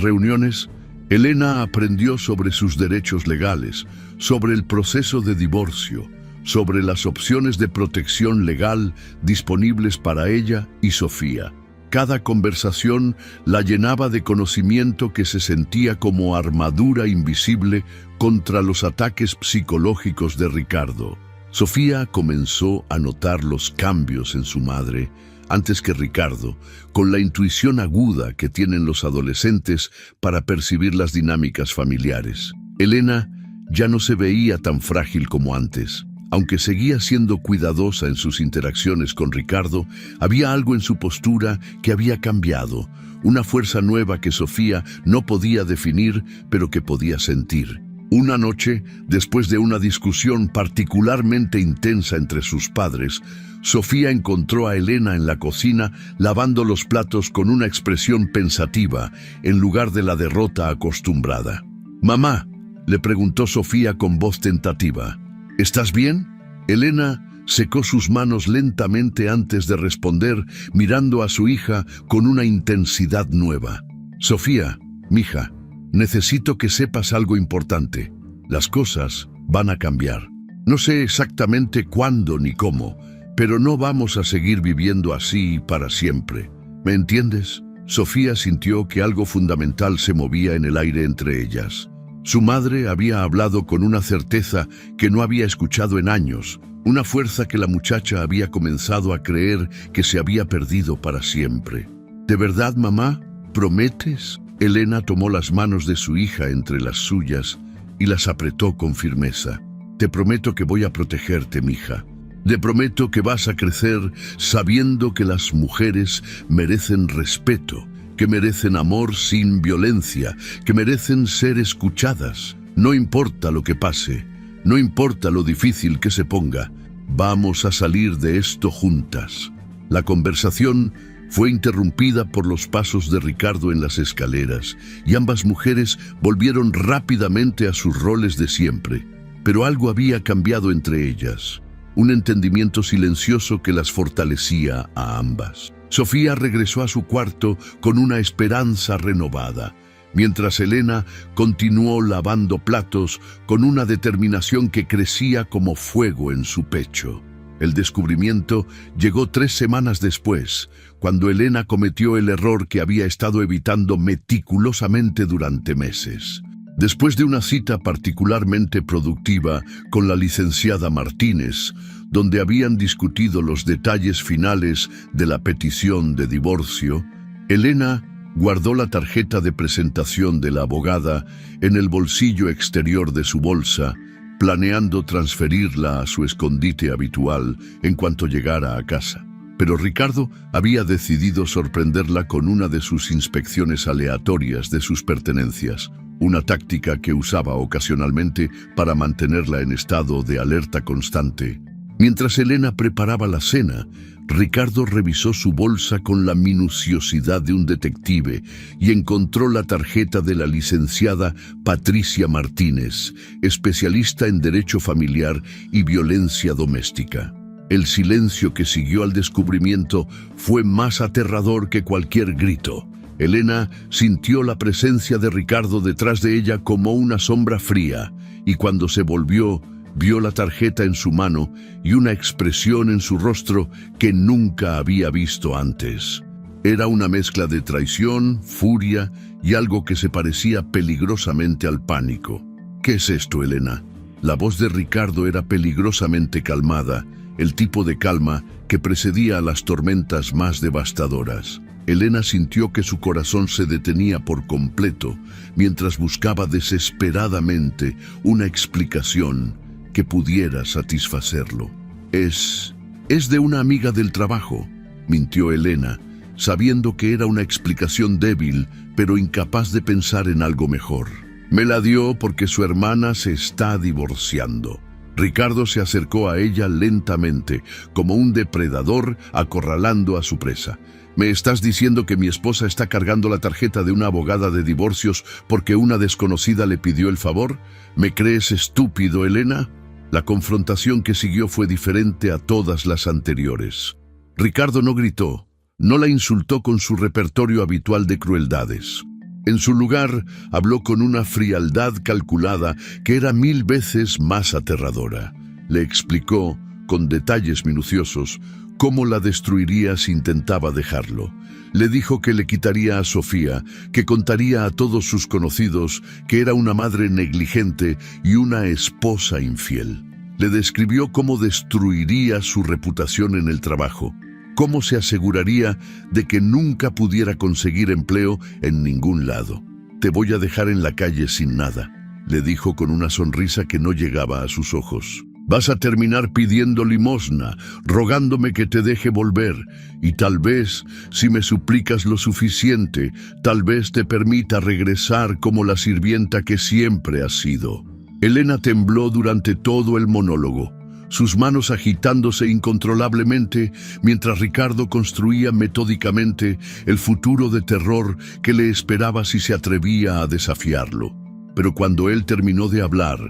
reuniones, Elena aprendió sobre sus derechos legales, sobre el proceso de divorcio, sobre las opciones de protección legal disponibles para ella y Sofía. Cada conversación la llenaba de conocimiento que se sentía como armadura invisible contra los ataques psicológicos de Ricardo. Sofía comenzó a notar los cambios en su madre antes que Ricardo, con la intuición aguda que tienen los adolescentes para percibir las dinámicas familiares. Elena ya no se veía tan frágil como antes. Aunque seguía siendo cuidadosa en sus interacciones con Ricardo, había algo en su postura que había cambiado, una fuerza nueva que Sofía no podía definir, pero que podía sentir. Una noche, después de una discusión particularmente intensa entre sus padres, Sofía encontró a Elena en la cocina lavando los platos con una expresión pensativa en lugar de la derrota acostumbrada. «Mamá», le preguntó Sofía con voz tentativa, «¿estás bien?». Elena secó sus manos lentamente antes de responder, mirando a su hija con una intensidad nueva. «Sofía, mija, necesito que sepas algo importante. Las cosas van a cambiar. No sé exactamente cuándo ni cómo, pero no vamos a seguir viviendo así para siempre. ¿Me entiendes?». Sofía sintió que algo fundamental se movía en el aire entre ellas. Su madre había hablado con una certeza que no había escuchado en años, una fuerza que la muchacha había comenzado a creer que se había perdido para siempre. «¿De verdad, mamá? ¿Prometes?». Elena tomó las manos de su hija entre las suyas y las apretó con firmeza. «Te prometo que voy a protegerte, mija. Te prometo que vas a crecer sabiendo que las mujeres merecen respeto, que merecen amor sin violencia, que merecen ser escuchadas. No importa lo que pase, no importa lo difícil que se ponga, vamos a salir de esto juntas». La conversación fue interrumpida por los pasos de Ricardo en las escaleras, y ambas mujeres volvieron rápidamente a sus roles de siempre. Pero algo había cambiado entre ellas, un entendimiento silencioso que las fortalecía a ambas. Sofía regresó a su cuarto con una esperanza renovada, mientras Elena continuó lavando platos con una determinación que crecía como fuego en su pecho. El descubrimiento llegó 3 semanas después, cuando Elena cometió el error que había estado evitando meticulosamente durante meses. Después de una cita particularmente productiva con la licenciada Martínez, donde habían discutido los detalles finales de la petición de divorcio, Elena guardó la tarjeta de presentación de la abogada en el bolsillo exterior de su bolsa, planeando transferirla a su escondite habitual en cuanto llegara a casa. Pero Ricardo había decidido sorprenderla con una de sus inspecciones aleatorias de sus pertenencias, una táctica que usaba ocasionalmente para mantenerla en estado de alerta constante. Mientras Elena preparaba la cena, Ricardo revisó su bolsa con la minuciosidad de un detective y encontró la tarjeta de la licenciada Patricia Martínez, especialista en derecho familiar y violencia doméstica. El silencio que siguió al descubrimiento fue más aterrador que cualquier grito. Elena sintió la presencia de Ricardo detrás de ella como una sombra fría, y cuando se volvió, vio la tarjeta en su mano y una expresión en su rostro que nunca había visto antes. Era una mezcla de traición, furia y algo que se parecía peligrosamente al pánico. «¿Qué es esto, Elena?». La voz de Ricardo era peligrosamente calmada, el tipo de calma que precedía a las tormentas más devastadoras. Elena sintió que su corazón se detenía por completo mientras buscaba desesperadamente una explicación que pudiera satisfacerlo. Es de una amiga del trabajo», mintió Elena, sabiendo que era una explicación débil, pero incapaz de pensar en algo mejor. «Me la dio porque su hermana se está divorciando». Ricardo se acercó a ella lentamente, como un depredador acorralando a su presa. «¿Me estás diciendo que mi esposa está cargando la tarjeta de una abogada de divorcios porque una desconocida le pidió el favor? ¿Me crees estúpido, Elena?». La confrontación que siguió fue diferente a todas las anteriores. Ricardo no gritó, no la insultó con su repertorio habitual de crueldades. En su lugar, habló con una frialdad calculada que era 1000 veces más aterradora. Le explicó, con detalles minuciosos, cómo la destruiría si intentaba dejarlo. Le dijo que le quitaría a Sofía, que contaría a todos sus conocidos que era una madre negligente y una esposa infiel. Le describió cómo destruiría su reputación en el trabajo, cómo se aseguraría de que nunca pudiera conseguir empleo en ningún lado. «Te voy a dejar en la calle sin nada», le dijo con una sonrisa que no llegaba a sus ojos. «Vas a terminar pidiendo limosna, rogándome que te deje volver, y tal vez, si me suplicas lo suficiente, tal vez te permita regresar como la sirvienta que siempre has sido». Elena tembló durante todo el monólogo, sus manos agitándose incontrolablemente mientras Ricardo construía metódicamente el futuro de terror que le esperaba si se atrevía a desafiarlo. Pero cuando él terminó de hablar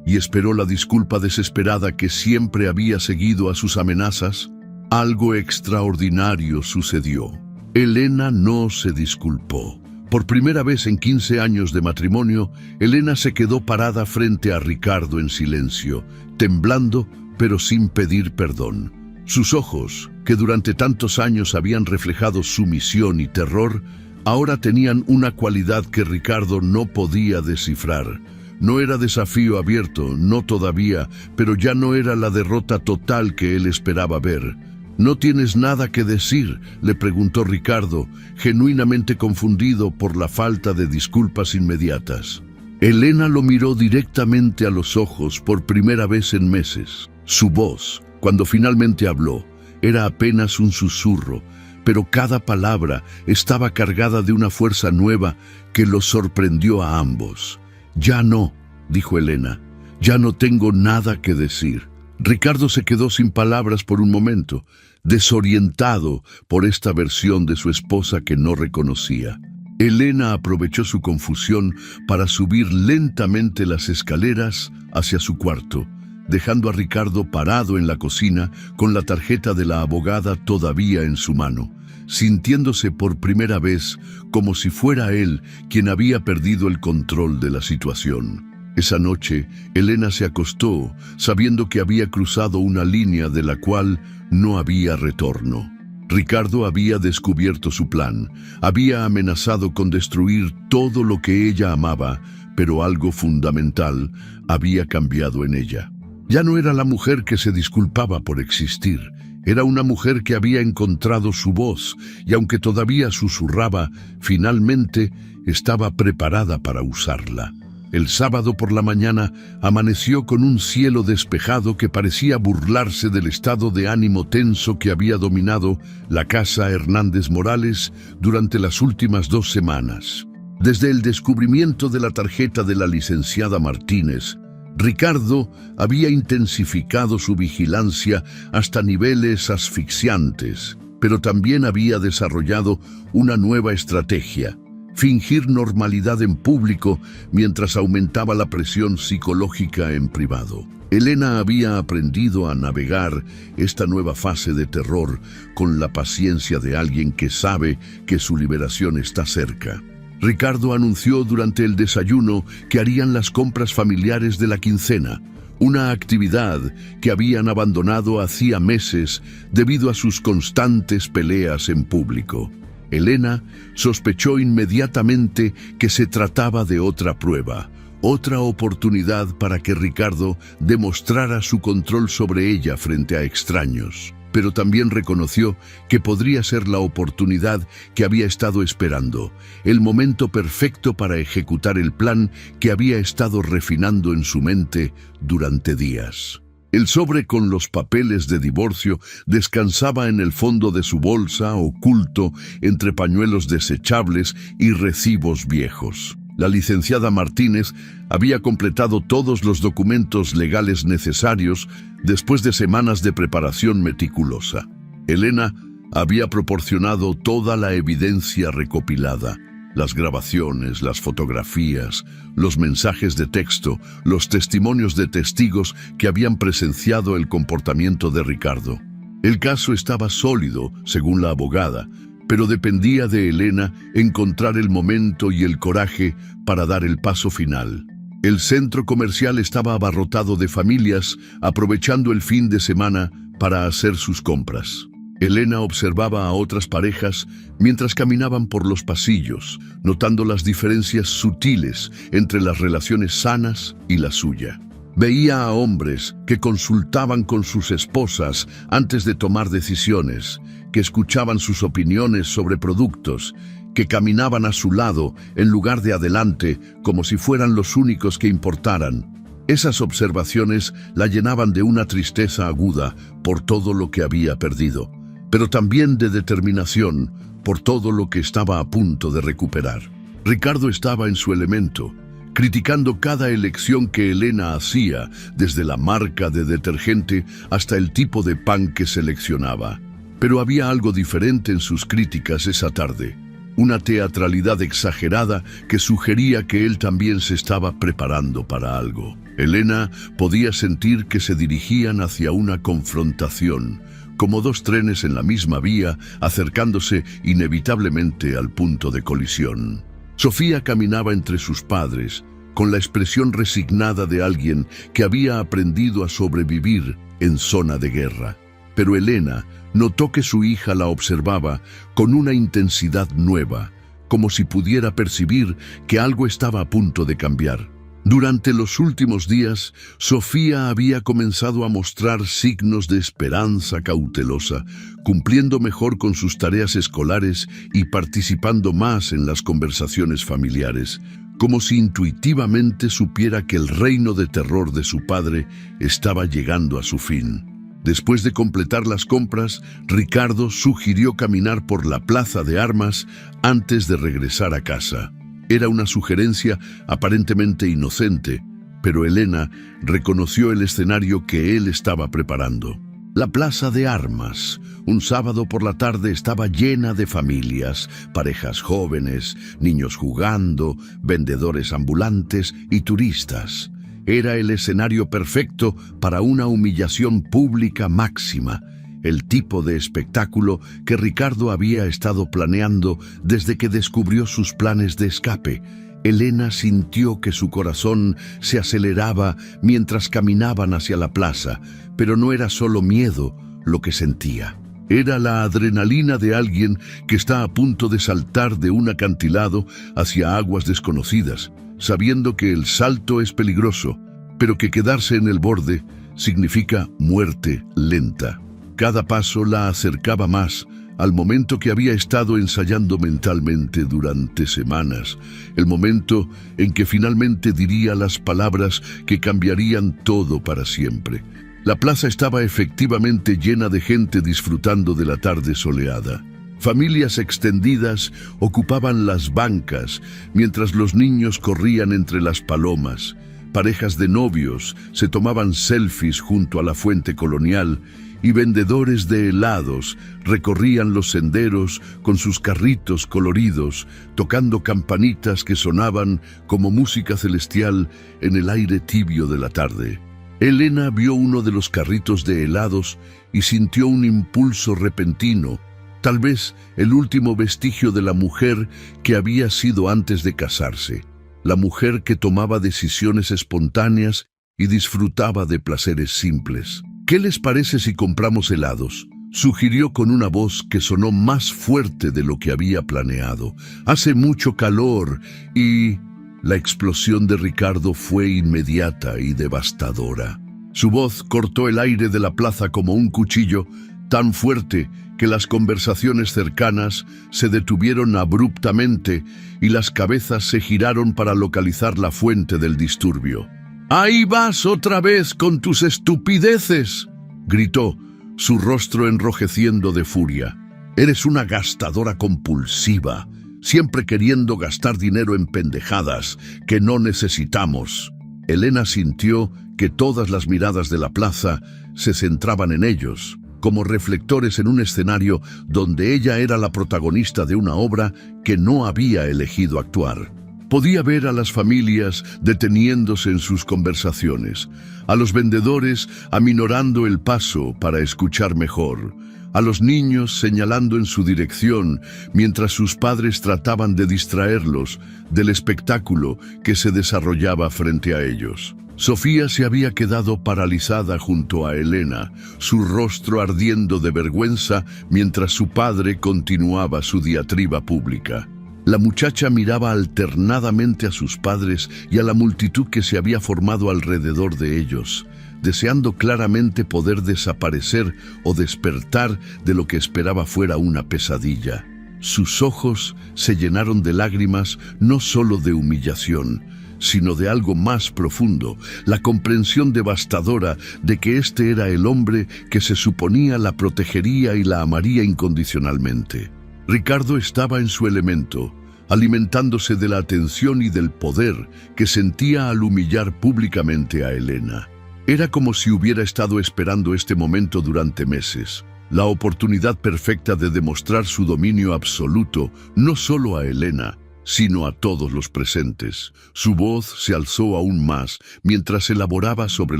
y esperó la disculpa desesperada que siempre había seguido a sus amenazas, algo extraordinario sucedió. Elena no se disculpó. Por primera vez en 15 años de matrimonio, Elena se quedó parada frente a Ricardo en silencio, temblando, pero sin pedir perdón. Sus ojos, que durante tantos años habían reflejado sumisión y terror, ahora tenían una cualidad que Ricardo no podía descifrar. No era desafío abierto, no todavía, pero ya no era la derrota total que él esperaba ver. «¿No tienes nada que decir?», le preguntó Ricardo, genuinamente confundido por la falta de disculpas inmediatas. Elena lo miró directamente a los ojos por primera vez en meses. Su voz, cuando finalmente habló, era apenas un susurro, pero cada palabra estaba cargada de una fuerza nueva que los sorprendió a ambos. «Ya no», dijo Elena, «ya no tengo nada que decir». Ricardo se quedó sin palabras por un momento, desorientado por esta versión de su esposa que no reconocía. Elena aprovechó su confusión para subir lentamente las escaleras hacia su cuarto, dejando a Ricardo parado en la cocina con la tarjeta de la abogada todavía en su mano, sintiéndose por primera vez como si fuera él quien había perdido el control de la situación. Esa noche, Elena se acostó sabiendo que había cruzado una línea de la cual no había retorno. Ricardo había descubierto su plan, había amenazado con destruir todo lo que ella amaba, pero algo fundamental había cambiado en ella. Ya no era la mujer que se disculpaba por existir, era una mujer que había encontrado su voz y aunque todavía susurraba, finalmente estaba preparada para usarla. El sábado por la mañana amaneció con un cielo despejado que parecía burlarse del estado de ánimo tenso que había dominado la casa Hernández Morales durante las últimas 2 semanas. Desde el descubrimiento de la tarjeta de la licenciada Martínez, Ricardo había intensificado su vigilancia hasta niveles asfixiantes, pero también había desarrollado una nueva estrategia: fingir normalidad en público mientras aumentaba la presión psicológica en privado. Elena había aprendido a navegar esta nueva fase de terror con la paciencia de alguien que sabe que su liberación está cerca. Ricardo anunció durante el desayuno que harían las compras familiares de la quincena, una actividad que habían abandonado hacía meses debido a sus constantes peleas en público. Elena sospechó inmediatamente que se trataba de otra prueba, otra oportunidad para que Ricardo demostrara su control sobre ella frente a extraños. Pero también reconoció que podría ser la oportunidad que había estado esperando, el momento perfecto para ejecutar el plan que había estado refinando en su mente durante días. El sobre con los papeles de divorcio descansaba en el fondo de su bolsa, oculto entre pañuelos desechables y recibos viejos. La licenciada Martínez había completado todos los documentos legales necesarios después de semanas de preparación meticulosa. Elena había proporcionado toda la evidencia recopilada: las grabaciones, las fotografías, los mensajes de texto, los testimonios de testigos que habían presenciado el comportamiento de Ricardo. El caso estaba sólido, según la abogada, pero dependía de Elena encontrar el momento y el coraje para dar el paso final. El centro comercial estaba abarrotado de familias aprovechando el fin de semana para hacer sus compras. Elena observaba a otras parejas mientras caminaban por los pasillos, notando las diferencias sutiles entre las relaciones sanas y la suya. Veía a hombres que consultaban con sus esposas antes de tomar decisiones, que escuchaban sus opiniones sobre productos, que caminaban a su lado en lugar de adelante como si fueran los únicos que importaran. Esas observaciones la llenaban de una tristeza aguda por todo lo que había perdido, pero también de determinación por todo lo que estaba a punto de recuperar. Ricardo estaba en su elemento, criticando cada elección que Elena hacía, desde la marca de detergente hasta el tipo de pan que seleccionaba. Pero había algo diferente en sus críticas esa tarde, una teatralidad exagerada que sugería que él también se estaba preparando para algo. Elena podía sentir que se dirigían hacia una confrontación, como dos trenes en la misma vía, acercándose inevitablemente al punto de colisión. Sofía caminaba entre sus padres, con la expresión resignada de alguien que había aprendido a sobrevivir en zona de guerra. Pero Elena notó que su hija la observaba con una intensidad nueva, como si pudiera percibir que algo estaba a punto de cambiar. Durante los últimos días, Sofía había comenzado a mostrar signos de esperanza cautelosa, cumpliendo mejor con sus tareas escolares y participando más en las conversaciones familiares, como si intuitivamente supiera que el reino de terror de su padre estaba llegando a su fin. Después de completar las compras, Ricardo sugirió caminar por la plaza de armas antes de regresar a casa. Era una sugerencia aparentemente inocente, pero Elena reconoció el escenario que él estaba preparando. La plaza de armas, un sábado por la tarde, estaba llena de familias, parejas jóvenes, niños jugando, vendedores ambulantes y turistas. Era el escenario perfecto para una humillación pública máxima, el tipo de espectáculo que Ricardo había estado planeando desde que descubrió sus planes de escape. Elena sintió que su corazón se aceleraba mientras caminaban hacia la plaza, pero no era solo miedo lo que sentía. Era la adrenalina de alguien que está a punto de saltar de un acantilado hacia aguas desconocidas, sabiendo que el salto es peligroso, pero que quedarse en el borde significa muerte lenta. Cada paso la acercaba más al momento que había estado ensayando mentalmente durante semanas, el momento en que finalmente diría las palabras que cambiarían todo para siempre. La plaza estaba efectivamente llena de gente disfrutando de la tarde soleada. Familias extendidas ocupaban las bancas, mientras los niños corrían entre las palomas. Parejas de novios se tomaban selfies junto a la fuente colonial, y vendedores de helados recorrían los senderos con sus carritos coloridos, tocando campanitas que sonaban como música celestial en el aire tibio de la tarde. Elena vio uno de los carritos de helados y sintió un impulso repentino, tal vez el último vestigio de la mujer que había sido antes de casarse, la mujer que tomaba decisiones espontáneas y disfrutaba de placeres simples. «¿Qué les parece si compramos helados?», sugirió con una voz que sonó más fuerte de lo que había planeado. «Hace mucho calor y...». La explosión de Ricardo fue inmediata y devastadora. Su voz cortó el aire de la plaza como un cuchillo, tan fuerte que las conversaciones cercanas se detuvieron abruptamente y las cabezas se giraron para localizar la fuente del disturbio. «¡Ahí vas otra vez con tus estupideces!», gritó, su rostro enrojeciendo de furia. «Eres una gastadora compulsiva, siempre queriendo gastar dinero en pendejadas que no necesitamos». Elena sintió que todas las miradas de la plaza se centraban en ellos, como reflectores en un escenario donde ella era la protagonista de una obra que no había elegido actuar. Podía ver a las familias deteniéndose en sus conversaciones, a los vendedores aminorando el paso para escuchar mejor, a los niños señalando en su dirección mientras sus padres trataban de distraerlos del espectáculo que se desarrollaba frente a ellos. Sofía se había quedado paralizada junto a Elena, su rostro ardiendo de vergüenza mientras su padre continuaba su diatriba pública. La muchacha miraba alternadamente a sus padres y a la multitud que se había formado alrededor de ellos, deseando claramente poder desaparecer o despertar de lo que esperaba fuera una pesadilla. Sus ojos se llenaron de lágrimas, no solo de humillación, sino de algo más profundo, la comprensión devastadora de que este era el hombre que se suponía la protegería y la amaría incondicionalmente. Ricardo estaba en su elemento, alimentándose de la atención y del poder que sentía al humillar públicamente a Elena. Era como si hubiera estado esperando este momento durante meses, la oportunidad perfecta de demostrar su dominio absoluto, no solo a Elena, sino a todos los presentes. Su voz se alzó aún más mientras elaboraba sobre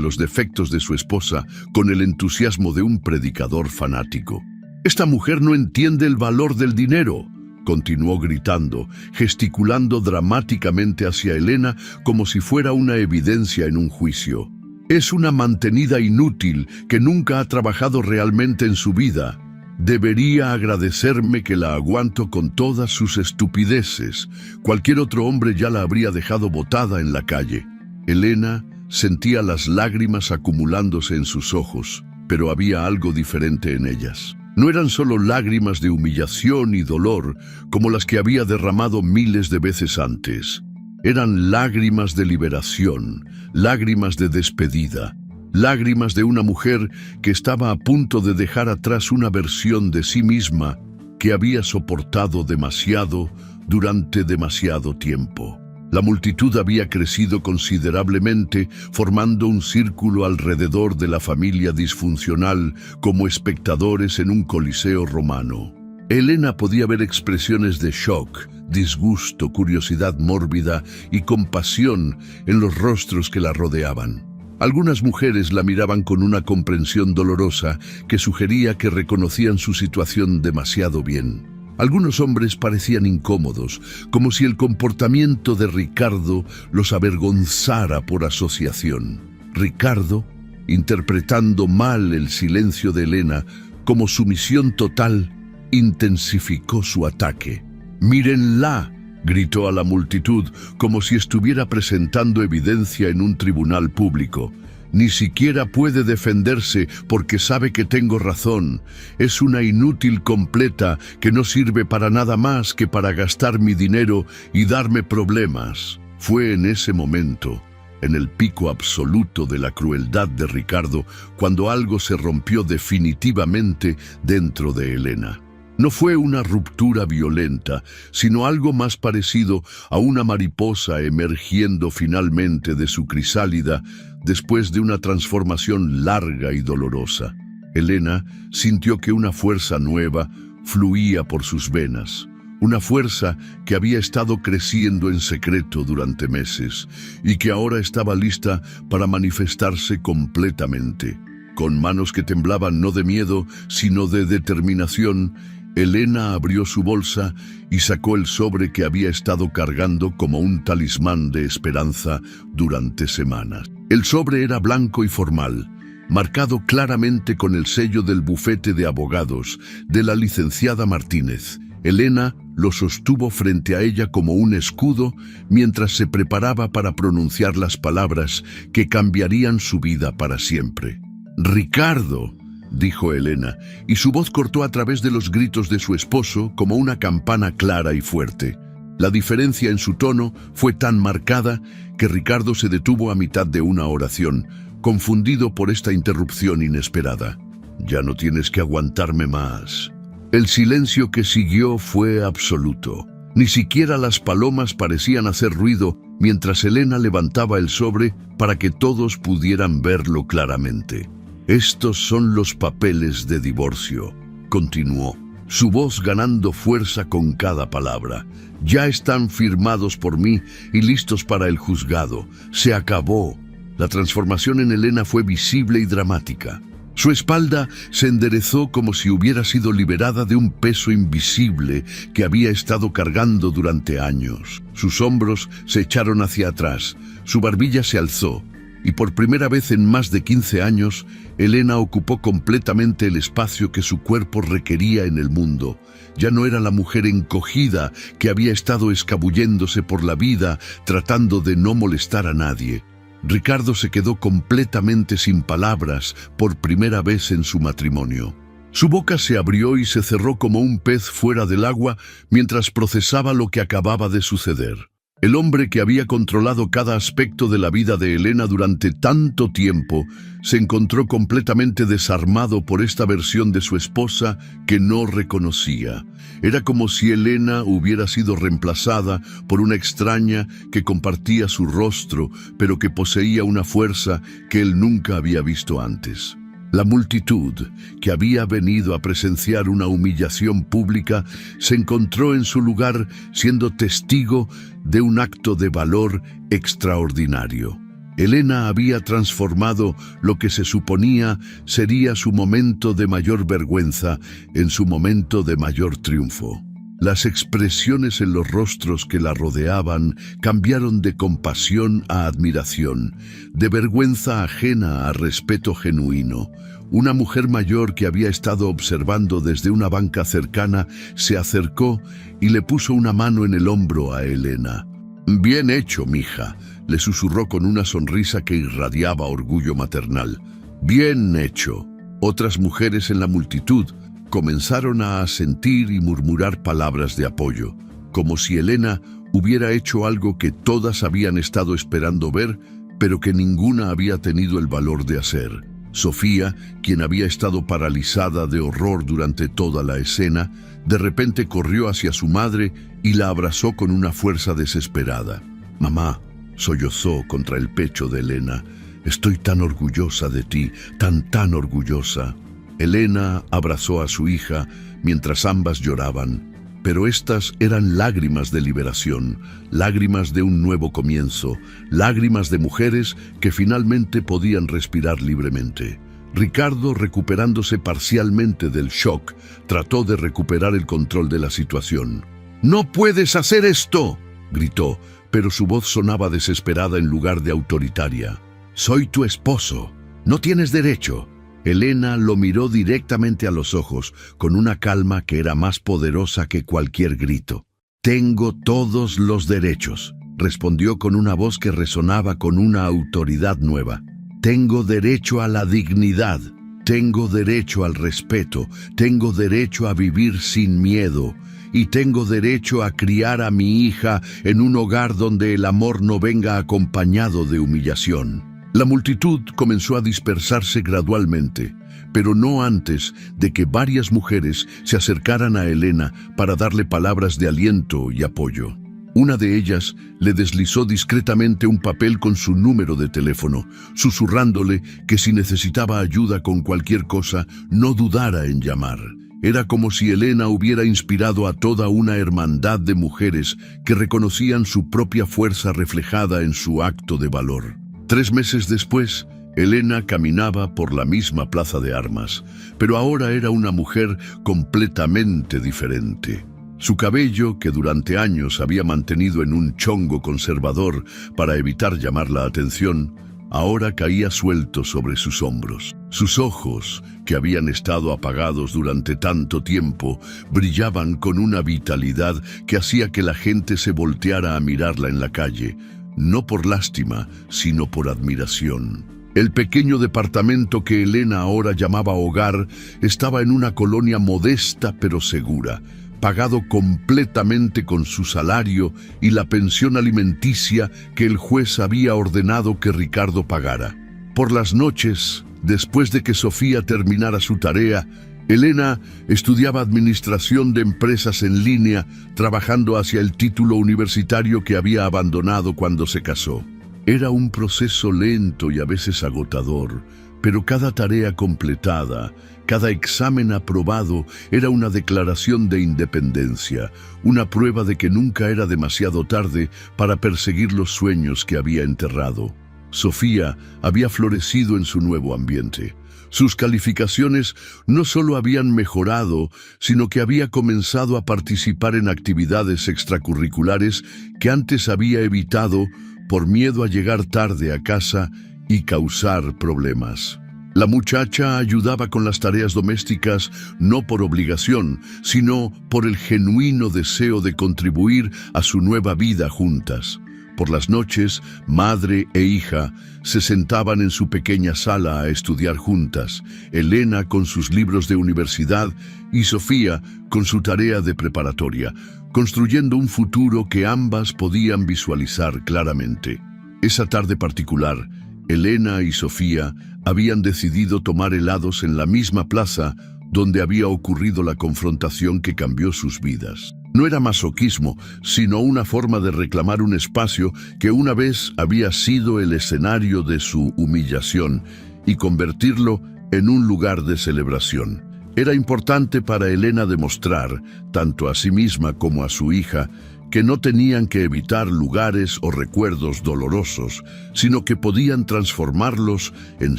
los defectos de su esposa con el entusiasmo de un predicador fanático. «Esta mujer no entiende el valor del dinero», continuó gritando, gesticulando dramáticamente hacia Elena como si fuera una evidencia en un juicio. «Es una mantenida inútil que nunca ha trabajado realmente en su vida. Debería agradecerme que la aguanto con todas sus estupideces. Cualquier otro hombre ya la habría dejado botada en la calle». Elena sentía las lágrimas acumulándose en sus ojos, pero había algo diferente en ellas. No eran solo lágrimas de humillación y dolor como las que había derramado miles de veces antes. Eran lágrimas de liberación, lágrimas de despedida, lágrimas de una mujer que estaba a punto de dejar atrás una versión de sí misma que había soportado demasiado durante demasiado tiempo. La multitud había crecido considerablemente, formando un círculo alrededor de la familia disfuncional como espectadores en un coliseo romano. Elena podía ver expresiones de shock, disgusto, curiosidad mórbida y compasión en los rostros que la rodeaban. Algunas mujeres la miraban con una comprensión dolorosa que sugería que reconocían su situación demasiado bien. Algunos hombres parecían incómodos, como si el comportamiento de Ricardo los avergonzara por asociación. Ricardo, interpretando mal el silencio de Elena como sumisión total, intensificó su ataque. «¡Mírenla!», gritó a la multitud como si estuviera presentando evidencia en un tribunal público. «Ni siquiera puede defenderse porque sabe que tengo razón. Es una inútil completa que no sirve para nada más que para gastar mi dinero y darme problemas». Fue en ese momento, en el pico absoluto de la crueldad de Ricardo, cuando algo se rompió definitivamente dentro de Elena. No fue una ruptura violenta, sino algo más parecido a una mariposa emergiendo finalmente de su crisálida después de una transformación larga y dolorosa. Elena sintió que una fuerza nueva fluía por sus venas, una fuerza que había estado creciendo en secreto durante meses y que ahora estaba lista para manifestarse completamente. Con manos que temblaban no de miedo, sino de determinación, Elena abrió su bolsa y sacó el sobre que había estado cargando como un talismán de esperanza durante semanas. El sobre era blanco y formal, marcado claramente con el sello del bufete de abogados de la licenciada Martínez. Elena lo sostuvo frente a ella como un escudo mientras se preparaba para pronunciar las palabras que cambiarían su vida para siempre. «Ricardo», dijo Elena, y su voz cortó a través de los gritos de su esposo como una campana clara y fuerte. La diferencia en su tono fue tan marcada que Ricardo se detuvo a mitad de una oración, confundido por esta interrupción inesperada. «Ya no tienes que aguantarme más». El silencio que siguió fue absoluto. Ni siquiera las palomas parecían hacer ruido mientras Elena levantaba el sobre para que todos pudieran verlo claramente. «Estos son los papeles de divorcio», continuó, su voz ganando fuerza con cada palabra. «Ya están firmados por mí y listos para el juzgado. Se acabó». La transformación en Elena fue visible y dramática. Su espalda se enderezó como si hubiera sido liberada de un peso invisible que había estado cargando durante años. Sus hombros se echaron hacia atrás, su barbilla se alzó, y por primera vez en más de 15 años, Elena ocupó completamente el espacio que su cuerpo requería en el mundo. Ya no era la mujer encogida que había estado escabulléndose por la vida tratando de no molestar a nadie. Ricardo se quedó completamente sin palabras por primera vez en su matrimonio. Su boca se abrió y se cerró como un pez fuera del agua mientras procesaba lo que acababa de suceder. El hombre que había controlado cada aspecto de la vida de Elena durante tanto tiempo se encontró completamente desarmado por esta versión de su esposa que no reconocía. Era como si Elena hubiera sido reemplazada por una extraña que compartía su rostro, pero que poseía una fuerza que él nunca había visto antes. La multitud, que había venido a presenciar una humillación pública, se encontró en su lugar siendo testigo de un acto de valor extraordinario. Elena había transformado lo que se suponía sería su momento de mayor vergüenza en su momento de mayor triunfo. Las expresiones en los rostros que la rodeaban cambiaron de compasión a admiración, de vergüenza ajena a respeto genuino. Una mujer mayor que había estado observando desde una banca cercana se acercó y le puso una mano en el hombro a Elena. «Bien hecho, mija», le susurró con una sonrisa que irradiaba orgullo maternal. «Bien hecho». Otras mujeres en la multitud comenzaron a asentir y murmurar palabras de apoyo, como si Elena hubiera hecho algo que todas habían estado esperando ver, pero que ninguna había tenido el valor de hacer. Sofía, quien había estado paralizada de horror durante toda la escena, de repente corrió hacia su madre y la abrazó con una fuerza desesperada. «Mamá», sollozó contra el pecho de Elena, «estoy tan orgullosa de ti, tan orgullosa». Elena abrazó a su hija mientras ambas lloraban, pero estas eran lágrimas de liberación, lágrimas de un nuevo comienzo, lágrimas de mujeres que finalmente podían respirar libremente. Ricardo, recuperándose parcialmente del shock, trató de recuperar el control de la situación. «¡No puedes hacer esto!», gritó, pero su voz sonaba desesperada en lugar de autoritaria. «Soy tu esposo. No tienes derecho». Elena lo miró directamente a los ojos, con una calma que era más poderosa que cualquier grito. «Tengo todos los derechos», respondió con una voz que resonaba con una autoridad nueva. «Tengo derecho a la dignidad, tengo derecho al respeto, tengo derecho a vivir sin miedo, y tengo derecho a criar a mi hija en un hogar donde el amor no venga acompañado de humillación». La multitud comenzó a dispersarse gradualmente, pero no antes de que varias mujeres se acercaran a Elena para darle palabras de aliento y apoyo. Una de ellas le deslizó discretamente un papel con su número de teléfono, susurrándole que si necesitaba ayuda con cualquier cosa, no dudara en llamar. Era como si Elena hubiera inspirado a toda una hermandad de mujeres que reconocían su propia fuerza reflejada en su acto de valor. 3 meses después, Elena caminaba por la misma plaza de armas, pero ahora era una mujer completamente diferente. Su cabello, que durante años había mantenido en un chongo conservador para evitar llamar la atención, ahora caía suelto sobre sus hombros. Sus ojos, que habían estado apagados durante tanto tiempo, brillaban con una vitalidad que hacía que la gente se volteara a mirarla en la calle, no por lástima, sino por admiración. El pequeño departamento que Elena ahora llamaba hogar estaba en una colonia modesta pero segura, pagado completamente con su salario y la pensión alimenticia que el juez había ordenado que Ricardo pagara. Por las noches, después de que Sofía terminara su tarea, Elena estudiaba administración de empresas en línea, trabajando hacia el título universitario que había abandonado cuando se casó. Era un proceso lento y a veces agotador, pero cada tarea completada, cada examen aprobado era una declaración de independencia, una prueba de que nunca era demasiado tarde para perseguir los sueños que había enterrado. Sofía había florecido en su nuevo ambiente. Sus calificaciones no solo habían mejorado, sino que había comenzado a participar en actividades extracurriculares que antes había evitado por miedo a llegar tarde a casa y causar problemas. La muchacha ayudaba con las tareas domésticas no por obligación, sino por el genuino deseo de contribuir a su nueva vida juntas. Por las noches, madre e hija se sentaban en su pequeña sala a estudiar juntas, Elena con sus libros de universidad y Sofía con su tarea de preparatoria, construyendo un futuro que ambas podían visualizar claramente. Esa tarde particular, Elena y Sofía habían decidido tomar helados en la misma plaza donde había ocurrido la confrontación que cambió sus vidas. No era masoquismo, sino una forma de reclamar un espacio que una vez había sido el escenario de su humillación y convertirlo en un lugar de celebración. Era importante para Elena demostrar, tanto a sí misma como a su hija, que no tenían que evitar lugares o recuerdos dolorosos, sino que podían transformarlos en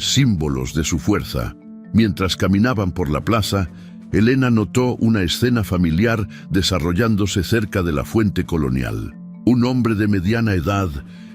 símbolos de su fuerza. Mientras caminaban por la plaza, Elena notó una escena familiar desarrollándose cerca de la fuente colonial. Un hombre de mediana edad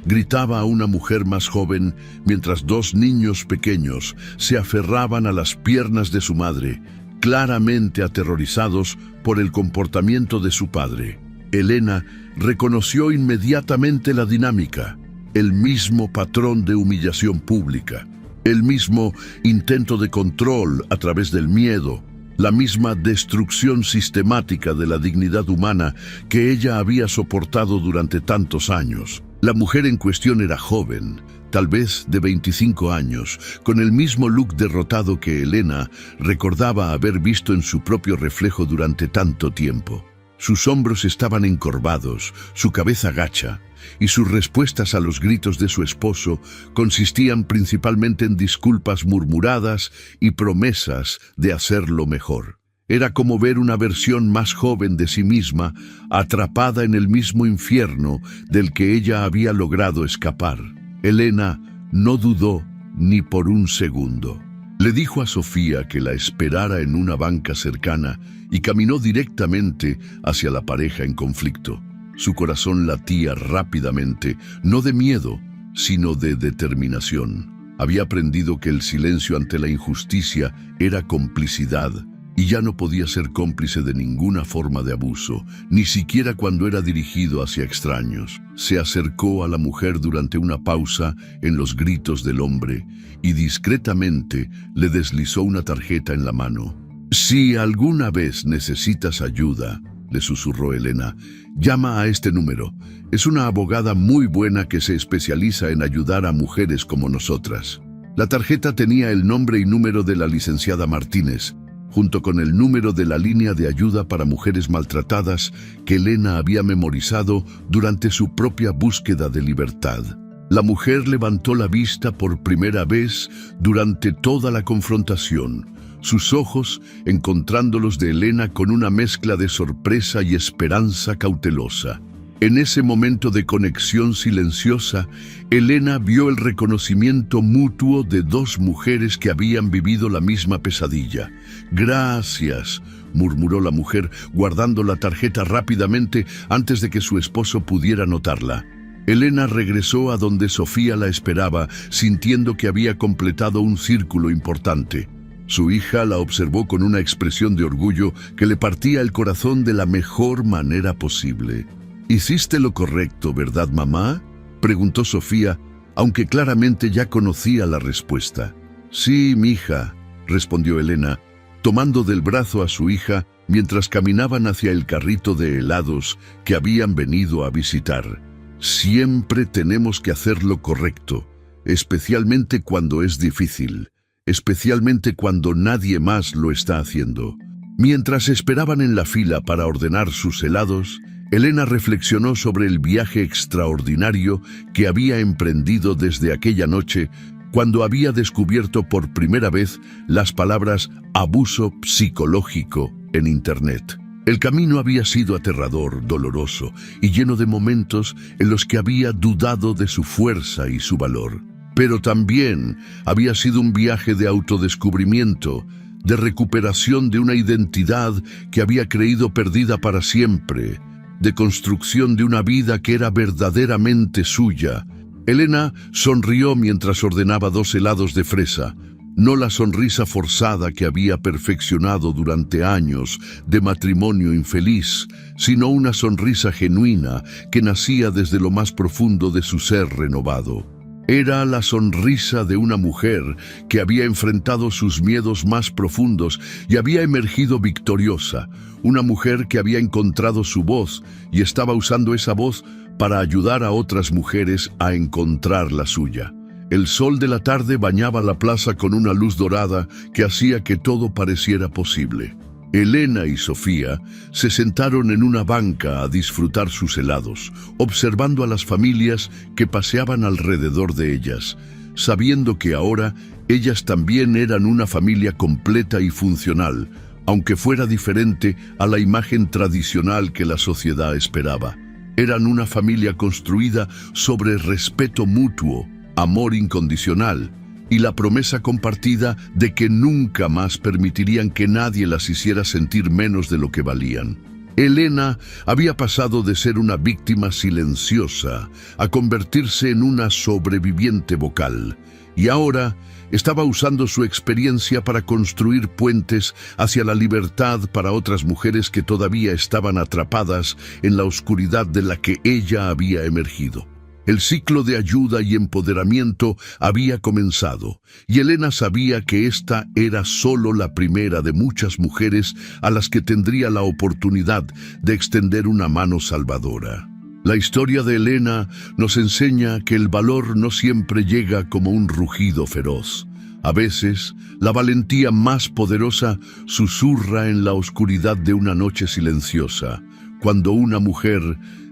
gritaba a una mujer más joven mientras dos niños pequeños se aferraban a las piernas de su madre, claramente aterrorizados por el comportamiento de su padre. Elena reconoció inmediatamente la dinámica, el mismo patrón de humillación pública, el mismo intento de control a través del miedo, la misma destrucción sistemática de la dignidad humana que ella había soportado durante tantos años. La mujer en cuestión era joven, tal vez de 25 años, con el mismo look derrotado que Elena recordaba haber visto en su propio reflejo durante tanto tiempo. Sus hombros estaban encorvados, su cabeza gacha, y sus respuestas a los gritos de su esposo consistían principalmente en disculpas murmuradas y promesas de hacerlo mejor. Era como ver una versión más joven de sí misma atrapada en el mismo infierno del que ella había logrado escapar. Elena no dudó ni por un segundo. Le dijo a Sofía que la esperara en una banca cercana y caminó directamente hacia la pareja en conflicto. Su corazón latía rápidamente, no de miedo, sino de determinación. Había aprendido que el silencio ante la injusticia era complicidad, y ya no podía ser cómplice de ninguna forma de abuso, ni siquiera cuando era dirigido hacia extraños. Se acercó a la mujer durante una pausa en los gritos del hombre y discretamente le deslizó una tarjeta en la mano. «Si alguna vez necesitas ayuda», le susurró Elena, «llama a este número. Es una abogada muy buena que se especializa en ayudar a mujeres como nosotras». La tarjeta tenía el nombre y número de la licenciada Martínez, junto con el número de la línea de ayuda para mujeres maltratadas que Elena había memorizado durante su propia búsqueda de libertad. La mujer levantó la vista por primera vez durante toda la confrontación, sus ojos encontrándolos de Elena con una mezcla de sorpresa y esperanza cautelosa. En ese momento de conexión silenciosa, Elena vio el reconocimiento mutuo de dos mujeres que habían vivido la misma pesadilla. «Gracias», murmuró la mujer, guardando la tarjeta rápidamente antes de que su esposo pudiera notarla. Elena regresó a donde Sofía la esperaba, sintiendo que había completado un círculo importante. Su hija la observó con una expresión de orgullo que le partía el corazón de la mejor manera posible. «¿Hiciste lo correcto, verdad, mamá?», preguntó Sofía, aunque claramente ya conocía la respuesta. «Sí, mija», respondió Elena, tomando del brazo a su hija mientras caminaban hacia el carrito de helados que habían venido a visitar. «Siempre tenemos que hacer lo correcto, especialmente cuando es difícil, especialmente cuando nadie más lo está haciendo». Mientras esperaban en la fila para ordenar sus helados, Elena reflexionó sobre el viaje extraordinario que había emprendido desde aquella noche cuando había descubierto por primera vez las palabras abuso psicológico en Internet. El camino había sido aterrador, doloroso y lleno de momentos en los que había dudado de su fuerza y su valor. Pero también había sido un viaje de autodescubrimiento, de recuperación de una identidad que había creído perdida para siempre, de construcción de una vida que era verdaderamente suya, Elena sonrió mientras ordenaba 2 helados de fresa, no la sonrisa forzada que había perfeccionado durante años de matrimonio infeliz, sino una sonrisa genuina que nacía desde lo más profundo de su ser renovado. Era la sonrisa de una mujer que había enfrentado sus miedos más profundos y había emergido victoriosa, una mujer que había encontrado su voz y estaba usando esa voz para ayudar a otras mujeres a encontrar la suya. El sol de la tarde bañaba la plaza con una luz dorada que hacía que todo pareciera posible. Elena y Sofía se sentaron en una banca a disfrutar sus helados, observando a las familias que paseaban alrededor de ellas, sabiendo que ahora ellas también eran una familia completa y funcional, aunque fuera diferente a la imagen tradicional que la sociedad esperaba. Eran una familia construida sobre respeto mutuo, amor incondicional y la promesa compartida de que nunca más permitirían que nadie las hiciera sentir menos de lo que valían. Elena había pasado de ser una víctima silenciosa a convertirse en una sobreviviente vocal, y ahora estaba usando su experiencia para construir puentes hacia la libertad para otras mujeres que todavía estaban atrapadas en la oscuridad de la que ella había emergido. El ciclo de ayuda y empoderamiento había comenzado, y Elena sabía que esta era solo la primera de muchas mujeres a las que tendría la oportunidad de extender una mano salvadora. La historia de Elena nos enseña que el valor no siempre llega como un rugido feroz. A veces, la valentía más poderosa susurra en la oscuridad de una noche silenciosa, cuando una mujer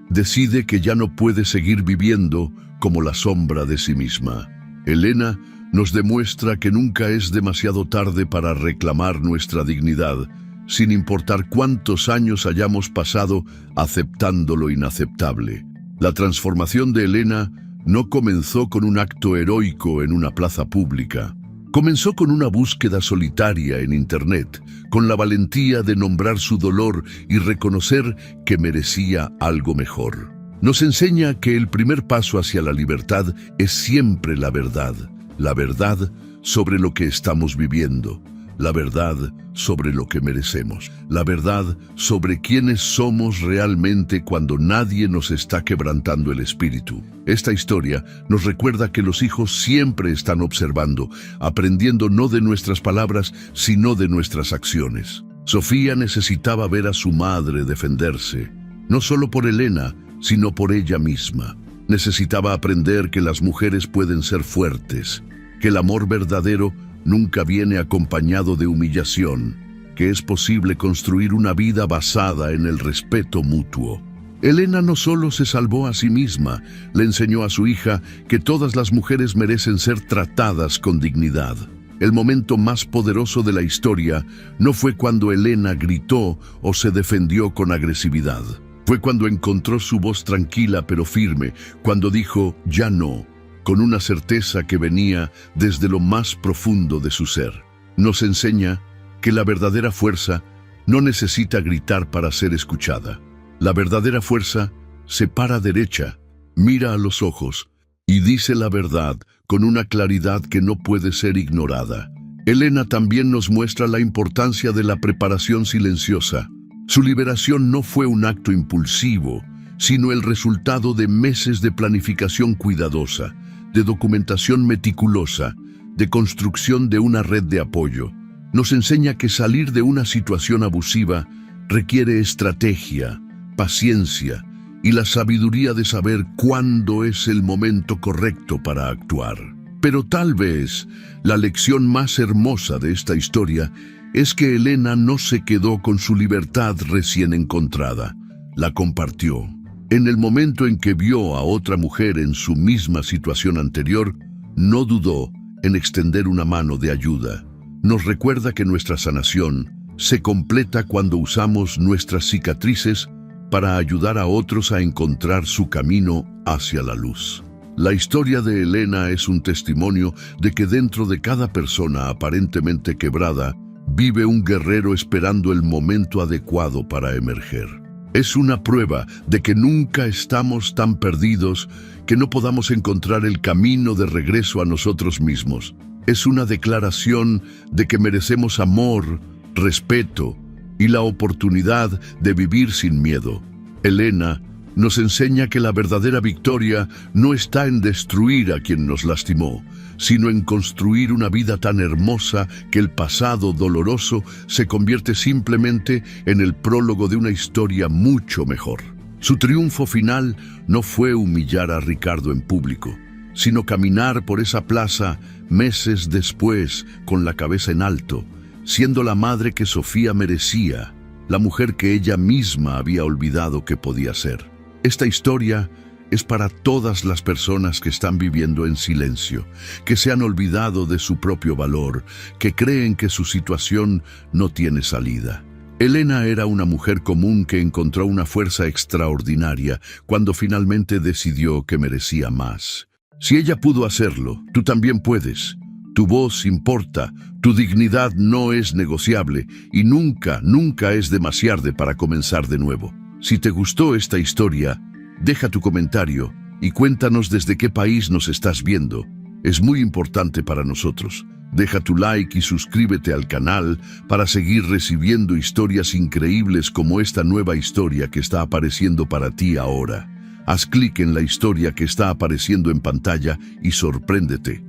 decide que ya no puede seguir viviendo como la sombra de sí misma. Elena nos demuestra que nunca es demasiado tarde para reclamar nuestra dignidad, sin importar cuántos años hayamos pasado aceptando lo inaceptable. La transformación de Elena no comenzó con un acto heroico en una plaza pública. Comenzó con una búsqueda solitaria en Internet, con la valentía de nombrar su dolor y reconocer que merecía algo mejor. Nos enseña que el primer paso hacia la libertad es siempre la verdad sobre lo que estamos viviendo, la verdad sobre lo que merecemos, la verdad sobre quiénes somos realmente cuando nadie nos está quebrantando el espíritu. Esta historia nos recuerda que los hijos siempre están observando, aprendiendo no de nuestras palabras, sino de nuestras acciones. Sofía necesitaba ver a su madre defenderse, no solo por Elena, sino por ella misma. Necesitaba aprender que las mujeres pueden ser fuertes, que el amor verdadero nunca viene acompañado de humillación, que es posible construir una vida basada en el respeto mutuo. Elena no solo se salvó a sí misma, le enseñó a su hija que todas las mujeres merecen ser tratadas con dignidad. El momento más poderoso de la historia no fue cuando Elena gritó o se defendió con agresividad. Fue cuando encontró su voz tranquila pero firme, cuando dijo «ya no», con una certeza que venía desde lo más profundo de su ser. Nos enseña que la verdadera fuerza no necesita gritar para ser escuchada. La verdadera fuerza se para derecha, mira a los ojos y dice la verdad con una claridad que no puede ser ignorada. Elena también nos muestra la importancia de la preparación silenciosa. Su liberación no fue un acto impulsivo, sino el resultado de meses de planificación cuidadosa, de documentación meticulosa, de construcción de una red de apoyo. Nos enseña que salir de una situación abusiva requiere estrategia, paciencia y la sabiduría de saber cuándo es el momento correcto para actuar. Pero tal vez la lección más hermosa de esta historia es que Elena no se quedó con su libertad recién encontrada, la compartió. En el momento en que vio a otra mujer en su misma situación anterior, no dudó en extender una mano de ayuda. Nos recuerda que nuestra sanación se completa cuando usamos nuestras cicatrices para ayudar a otros a encontrar su camino hacia la luz. La historia de Elena es un testimonio de que dentro de cada persona aparentemente quebrada, vive un guerrero esperando el momento adecuado para emerger. Es una prueba de que nunca estamos tan perdidos que no podamos encontrar el camino de regreso a nosotros mismos. Es una declaración de que merecemos amor, respeto y la oportunidad de vivir sin miedo. Elena nos enseña que la verdadera victoria no está en destruir a quien nos lastimó, sino en construir una vida tan hermosa que el pasado doloroso se convierte simplemente en el prólogo de una historia mucho mejor. Su triunfo final no fue humillar a Ricardo en público, sino caminar por esa plaza meses después con la cabeza en alto, siendo la madre que Sofía merecía, la mujer que ella misma había olvidado que podía ser. Esta historia es para todas las personas que están viviendo en silencio, que se han olvidado de su propio valor, que creen que su situación no tiene salida. Elena era una mujer común que encontró una fuerza extraordinaria cuando finalmente decidió que merecía más. Si ella pudo hacerlo, tú también puedes. Tu voz importa, tu dignidad no es negociable y nunca es demasiado para comenzar de nuevo. Si te gustó esta historia, deja tu comentario y cuéntanos desde qué país nos estás viendo. Es muy importante para nosotros. Deja tu like y suscríbete al canal para seguir recibiendo historias increíbles como esta nueva historia que está apareciendo para ti ahora. Haz clic en la historia que está apareciendo en pantalla y sorpréndete.